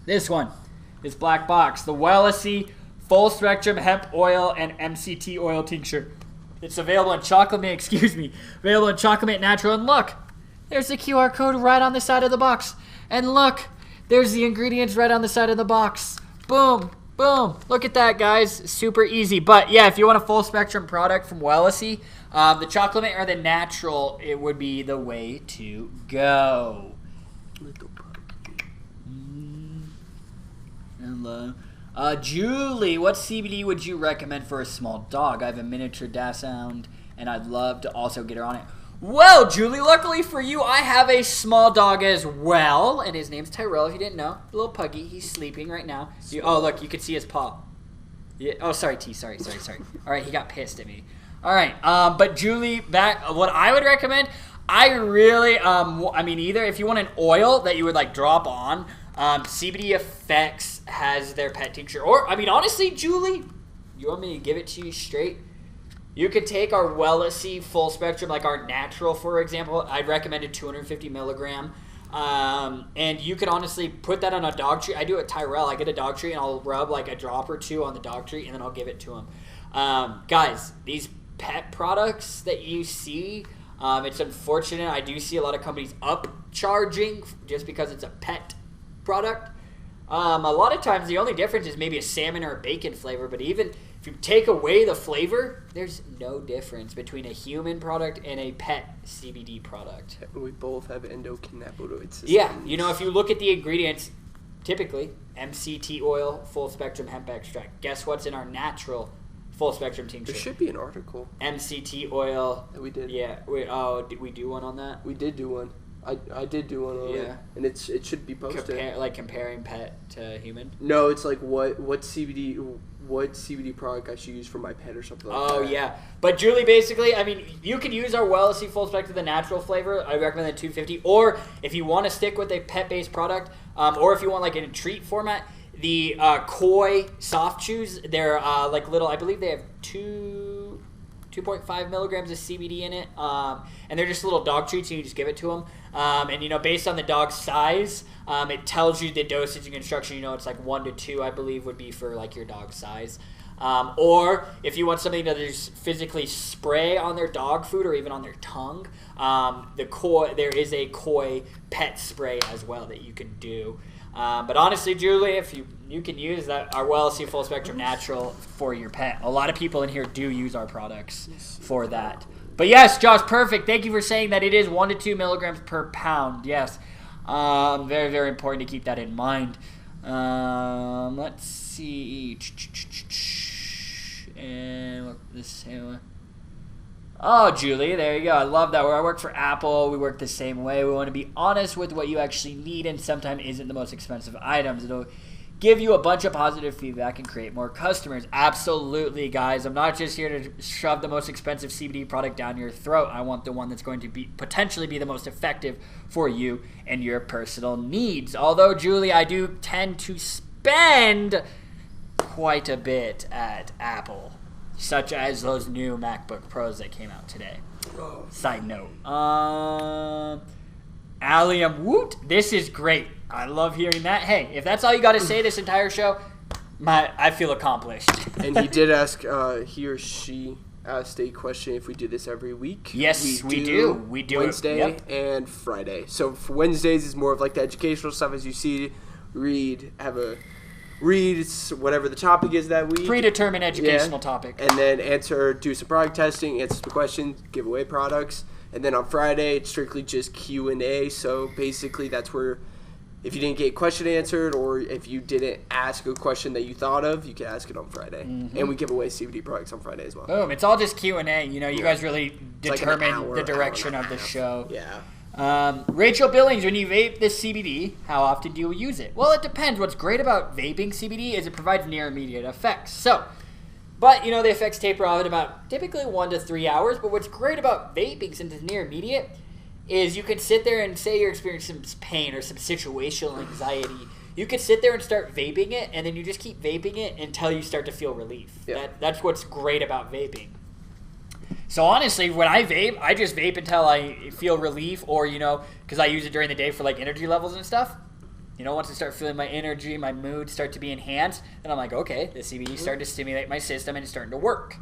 This one, this black box, the Wellesy Full Spectrum Hemp Oil and MCT Oil Tincture. It's available in Chocolate Mint, available in Chocolate Mint Natural. And look, there's the QR code right on the side of the box. And look, There's the ingredients right on the side of the box. Boom, boom. Look at that, guys. Super easy. But yeah, if you want a full spectrum product from Wellesi, the chocolate mint or the natural, it would be the way to go. Hello. Julie, what CBD would you recommend for a small dog? I have a miniature dachshund, and I'd love to also get her on it. Well, Julie, luckily for you, I have a small dog as well, and his name's Tyrell, if you didn't know. A little puggy. He's sleeping right now. Oh, look, you can see his paw. Yeah. Oh, sorry, T. Sorry. All right, he got pissed at me. All right, but Julie, what I would recommend, I really, either if you want an oil that you would, like, drop on, CBD Effects has their pet tincture. Or, honestly, Julie, you want me to give it to you straight? You could take our Wellesi full spectrum, like our natural, for example. I'd recommend a 250 milligram. And you could honestly put that on a dog treat. I do it with Tyrell. I get a dog treat and I'll rub like a drop or two on the dog treat and then I'll give it to him. Guys, these pet products that you see, it's unfortunate. I do see a lot of companies upcharging just because it's a pet product. A lot of times the only difference is maybe a salmon or a bacon flavor, but even if you take away the flavor, there's no difference between a human product and a pet CBD product. We both have endocannabinoid systems. Yeah, if you look at the ingredients, typically MCT oil, full spectrum hemp extract. Guess what's in our natural full spectrum tincture? There should be an article. MCT oil. We did. Yeah. Did we do one on that? We did do one. I did do one on it, and it should be posted. Comparing pet to human. No, it's like what CBD product I should use for my pet or something like that. Oh yeah, but Julie, basically, you can use our Wellesi Full Spectrum, the natural flavor. I recommend the 250. Or if you want to stick with a pet-based product, or if you want like in a treat format, the Koi soft chews. They're like little. I believe they have 2.5 milligrams of CBD in it, and they're just little dog treats, and you just give it to them. And based on the dog's size, it tells you the dosage and instruction. It's like 1 to 2, I believe, would be for like your dog's size. Or if you want something to just physically spray on their dog food or even on their tongue, there is a Koi pet spray as well that you can do. But honestly, Julie, if you can use that our Wellesi Full Spectrum Natural for your pet. A lot of people in here do use our products for that. But yes, Josh, perfect. Thank you for saying that it is 1 to 2 milligrams per pound. Yes, very, very important to keep that in mind. Let's see. And this. Oh, Julie, there you go. I love that. Where I work for Apple, we work the same way. We want to be honest with what you actually need, and sometimes isn't the most expensive items. It'll give you a bunch of positive feedback and create more customers. Absolutely, guys. I'm not just here to shove the most expensive CBD product down your throat. I want the one that's going to potentially be the most effective for you and your personal needs. Although, Julie, I do tend to spend quite a bit at Apple, such as those new MacBook Pros that came out today. Side note. Allium Woot, this is great. I love hearing that. Hey, if that's all you got to say this entire show, I feel accomplished. And he did ask, he or she asked a question if we do this every week. Yes, we do. We do Wednesday and Friday. So for Wednesdays is more of like the educational stuff, as you see, read whatever the topic is that week. Predetermined educational topic. And then do some product testing, answer some questions, give away products. And then on Friday, it's strictly just Q&A. So basically that's where if you didn't get a question answered or if you didn't ask a question that you thought of, you can ask it on Friday. Mm-hmm. And we give away CBD products on Friday as well. Boom. It's all just Q&A. You guys really determine the direction of the show. Yeah. Rachel Billings, when you vape this CBD, how often do you use it? Well, it depends. What's great about vaping CBD is it provides near immediate effects. But the effects taper off in about typically 1 to 3 hours. But what's great about vaping, since it's near immediate, is you can sit there and say you're experiencing some pain or some situational anxiety. You could sit there and start vaping it, and then you just keep vaping it until you start to feel relief. Yeah. That's what's great about vaping. So honestly, when I vape, I just vape until I feel relief or, because I use it during the day for like energy levels and stuff. Once I start feeling my energy, my mood start to be enhanced, then I'm like, okay, the CBD is starting to stimulate my system and it's starting to work.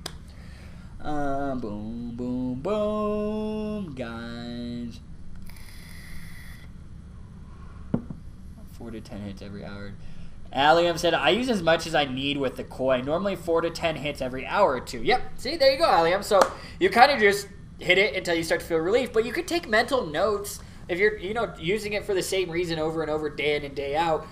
Boom, boom, boom, guys. 4 to 10 hits every hour. Allium said, I use as much as I need with the koi. Normally 4 to 10 hits every hour or two. Yep. See, there you go, Allium. So you kind of just hit it until you start to feel relief. But you could take mental notes if you're, using it for the same reason over and over, day in and day out.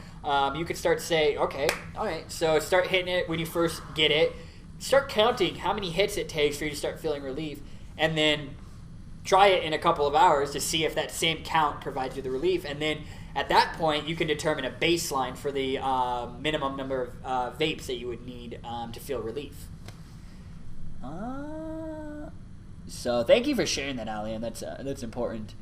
You could start to say, okay, all right. So start hitting it when you first get it. Start counting how many hits it takes for you to start feeling relief. And then try it in a couple of hours to see if that same count provides you the relief. And then at that point, you can determine a baseline for the minimum number of vapes that you would need to feel relief. So thank you for sharing that, Allian. That's important.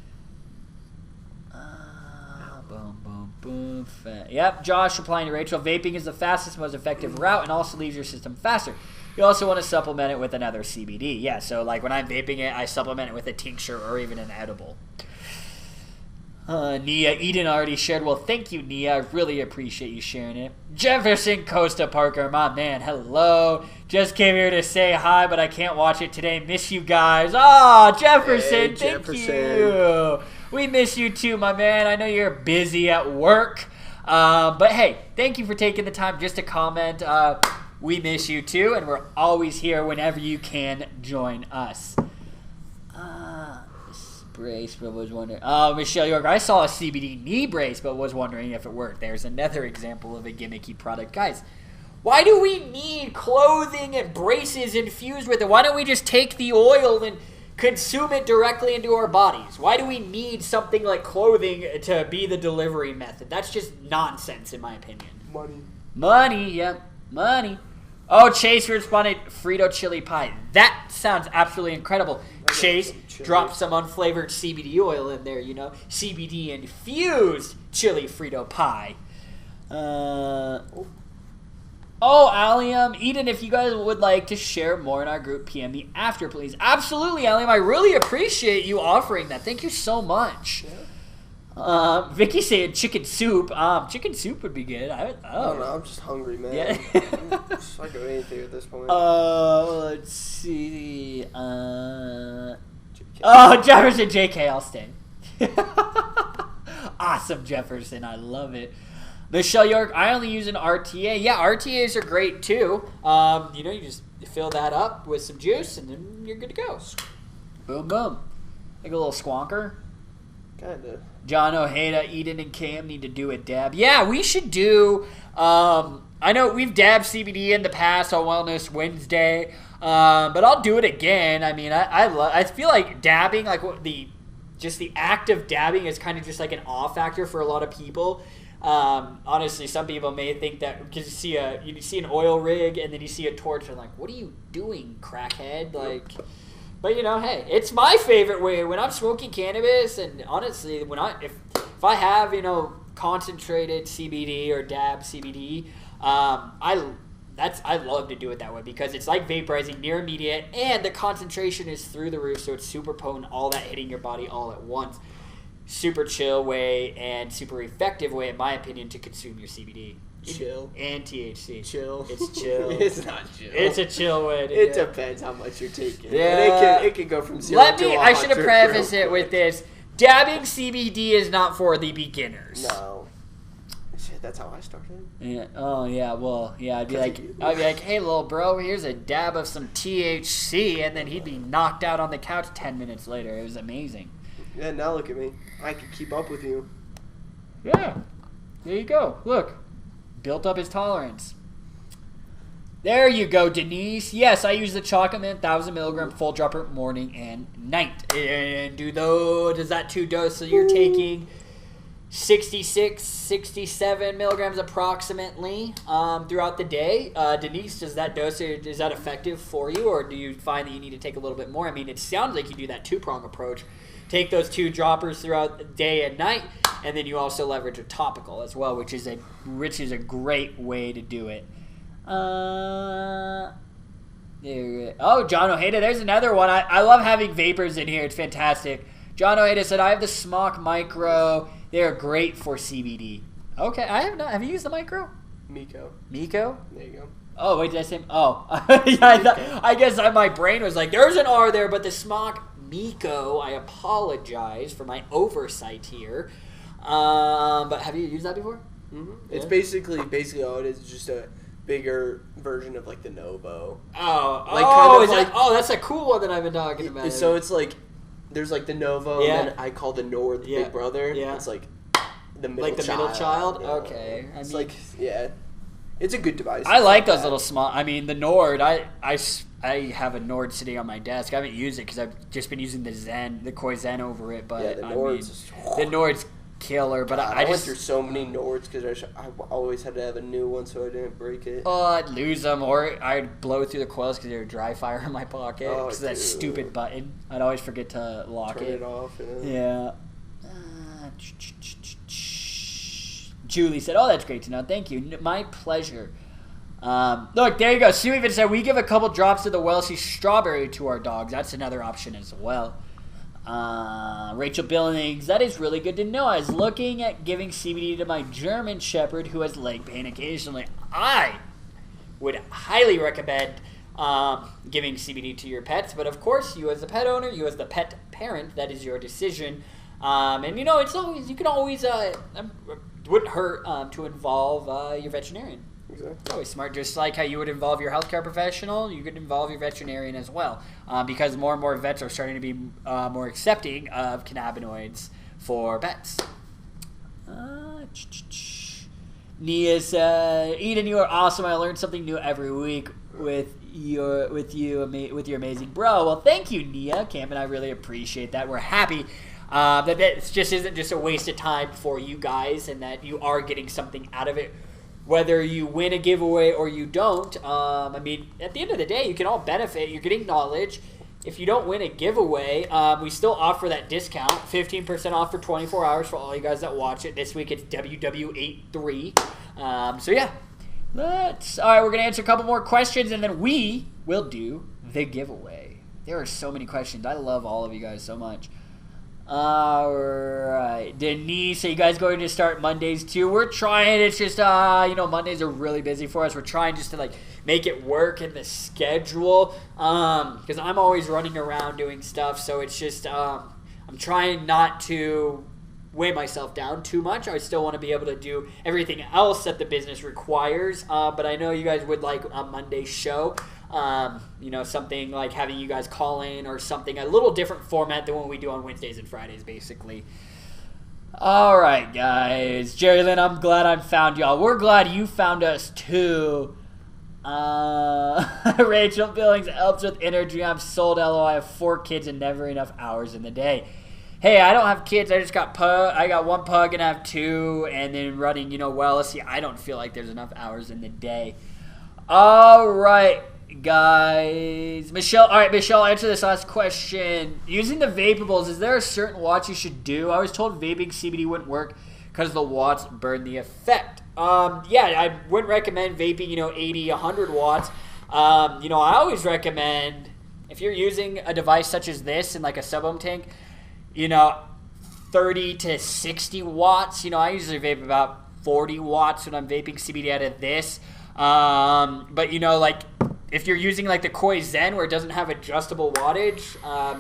Boom, boom, boom. Yep, Josh replying to Rachel. Vaping is the fastest, most effective route and also leaves your system faster. You also want to supplement it with another CBD. Yeah, so like when I'm vaping it, I supplement it with a tincture or even an edible. Nia, Eden already shared. Well, thank you, Nia. I really appreciate you sharing it. Jefferson Costa Parker, my man, hello. Just came here to say hi, but I can't watch it today. Miss you guys. Oh, Jefferson, thank you. We miss you too, my man. I know you're busy at work. But hey, thank you for taking the time just to comment. We miss you too, and we're always here whenever you can join us. Brace, but was wondering. Michelle York, I saw a CBD knee brace, but was wondering if it worked. There's another example of a gimmicky product. Guys, why do we need clothing and braces infused with it? Why don't we just take the oil and consume it directly into our bodies? Why do we need something like clothing to be the delivery method? That's just nonsense, in my opinion. Money, yep, money. Oh, Chase responded, Frito chili pie. That sounds absolutely incredible. Chase, drop some unflavored CBD oil in there, CBD infused chili Frito pie. Oh, Allium, Eden, if you guys would like to share more in our group, PM me after, please. Absolutely, Allium. I really appreciate you offering that. Thank you so much. Yeah. Vicky said chicken soup. Chicken soup would be good. I don't know. I'm just hungry, man. Yeah. I go anything at this point. Let's see. Oh, Jefferson JK, I'll stay. Awesome, Jefferson. I love it. Michelle York, I only use an RTA. Yeah, RTAs are great too. You just fill that up with some juice and then you're good to go. Boom, boom. Like a little squonker. Kinda. John Ojeda, Eden, and Cam need to do a dab. Yeah, we should do. I know we've dabbed CBD in the past on Wellness Wednesday, but I'll do it again. I mean, I feel like dabbing, like the act of dabbing, is kind of just like an awe factor for a lot of people. Honestly, some people may think that because you see an oil rig and then you see a torch and like, what are you doing, crackhead? Like. But hey, it's my favorite way when I'm smoking cannabis, and honestly, if I have concentrated CBD or dab CBD, I love to do it that way because it's like vaporizing, near immediate, and the concentration is through the roof, so it's super potent, all that hitting your body all at once. Super chill way and super effective way, in my opinion, to consume your CBD. Chill. And THC. Chill. It's chill. It's not chill. It's a chill way to It do depends how much you're taking. Yeah. It can go from 0 to 100. I should have prefaced it with this. Dabbing CBD is not for the beginners. No. Shit, that's how I started. Yeah. Oh, yeah. Well, yeah. I'd be like, hey, little bro, here's a dab of some THC, and then he'd be knocked out on the couch 10 minutes later. It was amazing. Yeah, now look at me. I can keep up with you. Yeah. There you go. Look. Built up his tolerance. There you go, Denise. Yes, I use the Chocolate Mint 1,000 milligram full dropper morning and night. And does that 2 dose, so you're taking 66, 67 milligrams approximately throughout the day. Denise, does that dosage, is that effective for you, or do you find that you need to take a little bit more? I mean, it sounds like you do that 2-prong approach. Take those 2 droppers throughout the day and night, and then you also leverage a topical as well, which is a great way to do it. Oh, John Ojeda, there's another one. I love having vapors in here. It's fantastic. John Ojeda said, I have the Smock Micro. They're great for CBD. Okay, I have not. Have you used the Micro? Miko? There you go. Oh, wait, did I say? Oh. Yeah, I guess my brain was like, there's an R there, but the Smock Miko, I apologize for my oversight here. But have you used that before? It's basically all it is just a bigger version of like the Novo. That's a cool one that I've been talking about. So it's like there's like the Novo, and then I call the Nord the big brother. Yeah. It's like the middle like the child. middle child. Yeah. Okay, It's like it's a good device. I like those little small. I mean, the Nord. I have a Nord sitting on my desk. I haven't used it because I've just been using the Koi Zen over it. But the Nord's killer. But I went through so many Nords because I always had to have a new one so I didn't break it. Oh, I'd lose them, or I'd blow through the coils because they were dry fire in my pocket. Because that stupid button, I'd always forget to lock Turn it off. Yeah. Julie said, "Oh, that's great to know. Thank you. My pleasure." Look, there you go. Sue even said, we give a couple drops of the Wellesley strawberry to our dogs. That's another option as well. Rachel Billings, that is really good to know. I was looking at giving CBD to my German Shepherd who has leg pain occasionally. I would highly recommend giving CBD to your pets, but of course, you as the pet owner, you as the pet parent, that is your decision. And you know, it's always, you can always, it wouldn't hurt to involve your veterinarian. Exactly. It's always smart, just like how you would involve your healthcare professional, you could involve your veterinarian as well, because more and more vets are starting to be more accepting of cannabinoids for pets. Nia said, Eden, you are awesome. I learn something new every week with your amazing bro. Well, thank you, Nia. Cam and I really appreciate that. We're happy that it just isn't just a waste of time for you guys, and that you are getting something out of it. Whether you win a giveaway or you don't, I mean, at the end of the day, you can all benefit. You're getting knowledge. If you don't win a giveaway, we still offer that discount, 15% off for 24 hours for all you guys that watch it. This week it's WW83. So yeah, all right, we're going to answer a couple more questions, and then we will do the giveaway. There are so many questions. I love all of you guys so much. All right, Denise, are you guys going to start Mondays too? We're trying. It's just Mondays are really busy for us. We're trying just to make it work in the schedule, because I'm always running around doing stuff. So it's just I'm trying not to weigh myself down too much. I still want to be able to do everything else that the business requires, but I know you guys would like a Monday show. Something like having you guys call in or something, a little different format than what we do on Wednesdays and Fridays, basically. All right, guys. Jerry Lynn, I'm glad I found y'all. We're glad you found us, too. Rachel Billings helps with energy. I'm sold, LO. I have 4 kids and never enough hours in the day. Hey, I don't have kids. I just got I got 1 pug and I have 2, and then running, Wellesley. I don't feel like there's enough hours in the day. All right, guys. Michelle, answer this last question. Using the vapables, is there a certain watts you should do? I was told vaping CBD wouldn't work because the watts burn the effect. I wouldn't recommend vaping, 80, 100 watts. I always recommend, if you're using a device such as this in like a sub-ohm tank, 30 to 60 watts. I usually vape about 40 watts when I'm vaping CBD out of this. But if you're using like the Koi Zen where it doesn't have adjustable wattage,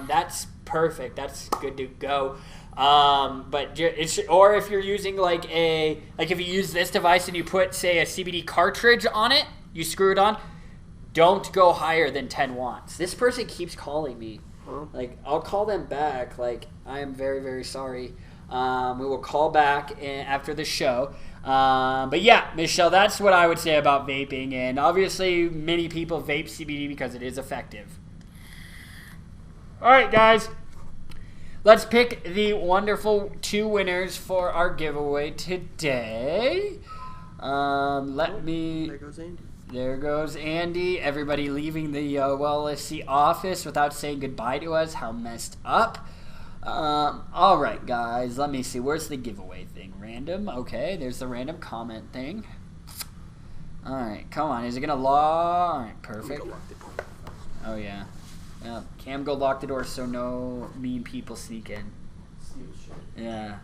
that's perfect. That's good to go. Or if you're using if you use this device and you put, say, a CBD cartridge on it, you screw it on, don't go higher than 10 watts. This person keeps calling me. I'll call them back. I am very, very sorry. We will call back after the show. But yeah, Michelle, that's what I would say about vaping. And obviously, many people vape CBD because it is effective. All right, guys. Let's pick the wonderful 2 winners for our giveaway today. There goes Andy. There goes Andy. Everybody leaving the Wellesley office without saying goodbye to us. How messed up. All right, guys. Let me see. Where's the giveaway thing? Random. Okay, there's the random comment thing. All right, come on. Is it gonna lock? All right, perfect. Oh yeah. Yeah. Cam, go lock the door so no mean people sneak in. Yeah.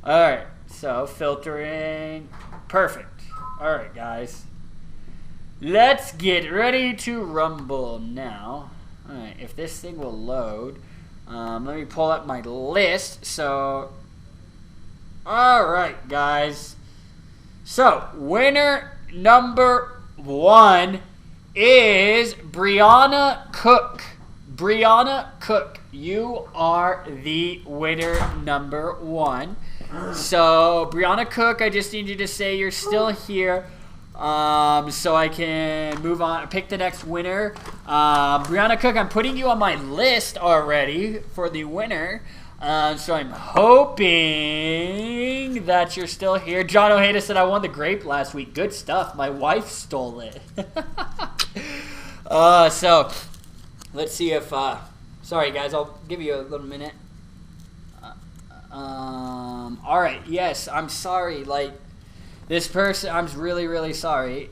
All right. So filtering. Perfect. All right, guys. Let's get ready to rumble now. All right. If this thing will load. Let me pull up my list. So, all right, guys. So, winner number 1 is Brianna Cook. Brianna Cook, you are the winner number 1. So, Brianna Cook, I just need you to say you're still here so I can move on, pick the next winner. Brianna Cook, I'm putting you on my list already for the winner. So I'm hoping that you're still here. John Ojeda said I won the grape last week. Good stuff. My wife stole it. So let's see if sorry guys, I'll give you a little minute. All right, yes, I'm sorry. Like this person, I'm really sorry.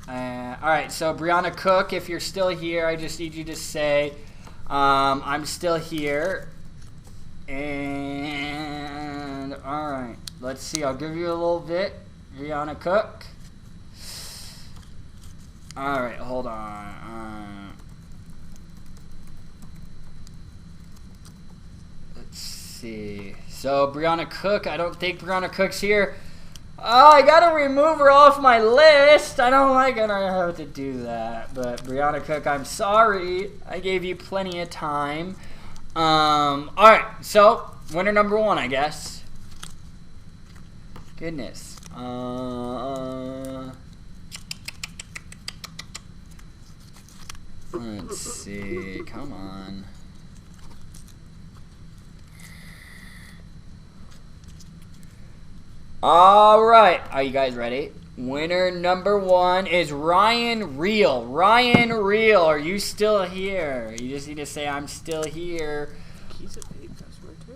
All right, so Brianna Cook, if you're still here, I just need you to say I'm still here. And all right, let's see. I'll give you a little bit, Brianna Cook. All right, hold on. Let's see. So Brianna Cook, I don't think Brianna Cook's here. Oh, I gotta remove her off my list. I don't like it. I have to do that. But Brianna Cook, I'm sorry. I gave you plenty of time. Alright, so winner number 1, I guess. Goodness. Let's see. Come on. Alright, are you guys ready? Winner number 1 is Ryan Real. Ryan Real, are you still here? You just need to say I'm still here. He's a paid customer too.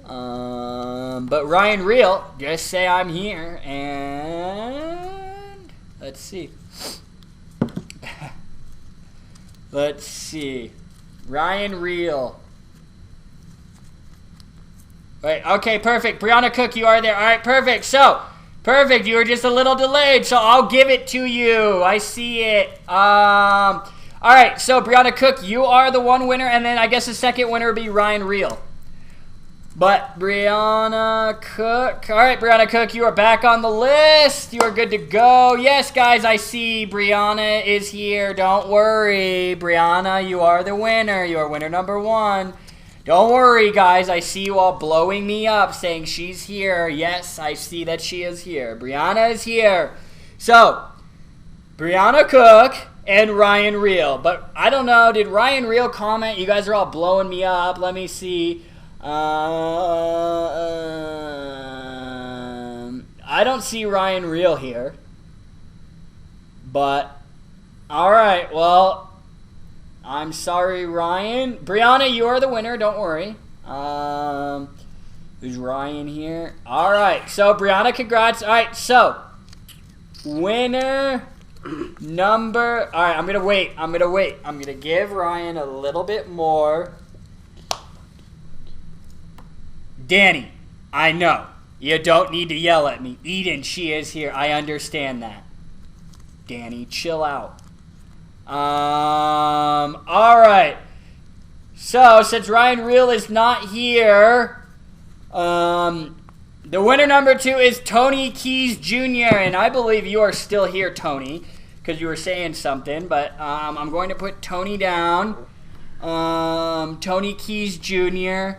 But Ryan Real, just say I'm here. And let's see. Let's see. Ryan Real. Wait, okay, perfect. Brianna Cook, you are there. All right, perfect. So, perfect. You were just a little delayed, so I'll give it to you. I see it. All right, so Brianna Cook, you are the 1 winner, and then I guess the second winner would be Ryan Real. But Brianna Cook, all right, Brianna Cook, you are back on the list. You are good to go. Yes, guys, I see Brianna is here. Don't worry, Brianna, you are the winner. You are winner number 1. Don't worry, guys. I see you all blowing me up saying she's here. Yes, I see that she is here. Brianna is here. So, Brianna Cook and Ryan Real. But I don't know. Did Ryan Real comment? You guys are all blowing me up. Let me see. I don't see Ryan Real here. But, alright, well, I'm sorry, Ryan. Brianna, you are the winner. Don't worry. Who's Ryan here? Alright, so Brianna, congrats. Alright, so, winner number... Alright, I'm going to wait. I'm going to give Ryan a little bit more. Danny, I know. You don't need to yell at me. Eden, she is here. I understand that. Danny, chill out. Alright. So, since Ryan Real is not here, the winner number 2 is Tony Keys Jr. And I believe you are still here, Tony, because you were saying something. But I'm going to put Tony down. Tony Keys Jr.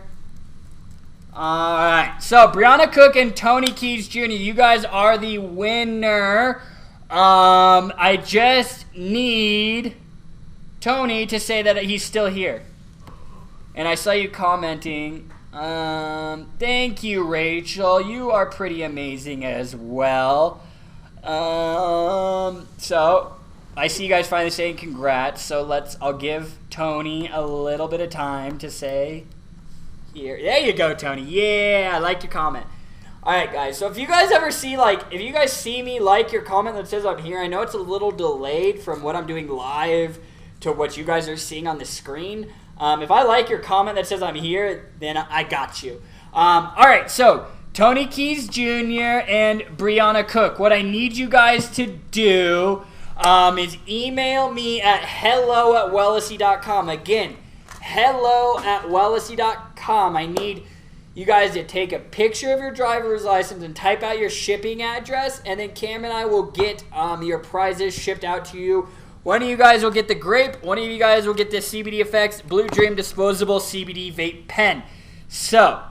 Alright, so Brianna Cook and Tony Keys Jr., you guys are the winner. I just need Tony to say that he's still here. And I saw you commenting. Thank you, Rachel. You are pretty amazing as well. So, I see you guys finally saying congrats. So I'll give Tony a little bit of time to say... Here. There you go, Tony. Yeah, I like your comment. Alright, guys. So if you guys ever see, if you guys see me like your comment that says I'm here, I know it's a little delayed from what I'm doing live to what you guys are seeing on the screen. If I like your comment that says I'm here, then I got you. Alright, so Tony Keys Jr. and Brianna Cook. What I need you guys to do is email me at hello@wellesley.com. Again, hello@wellesley.com. I need you guys to take a picture of your driver's license and type out your shipping address, and then Cam and I will get your prizes shipped out to you. One of you guys will get the grape. One of you guys will get the CBD Effects Blue Dream Disposable CBD Vape Pen. So,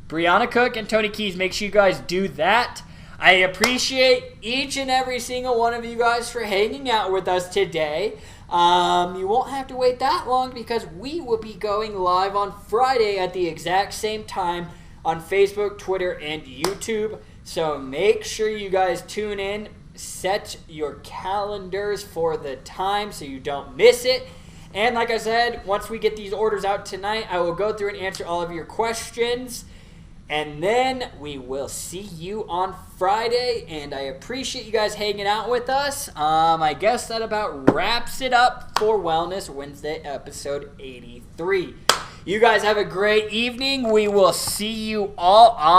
Brianna Cook and Tony Keys, make sure you guys do that. I appreciate each and every single one of you guys for hanging out with us today. You won't have to wait that long because we will be going live on Friday at the exact same time on Facebook, Twitter, and YouTube. So make sure you guys tune in. Set your calendars for the time so you don't miss it. And like I said, once we get these orders out tonight, I will go through and answer all of your questions. And then we will see you on Friday, and I appreciate you guys hanging out with us. I guess that about wraps it up for Wellness Wednesday, episode 83. You guys have a great evening. We will see you all on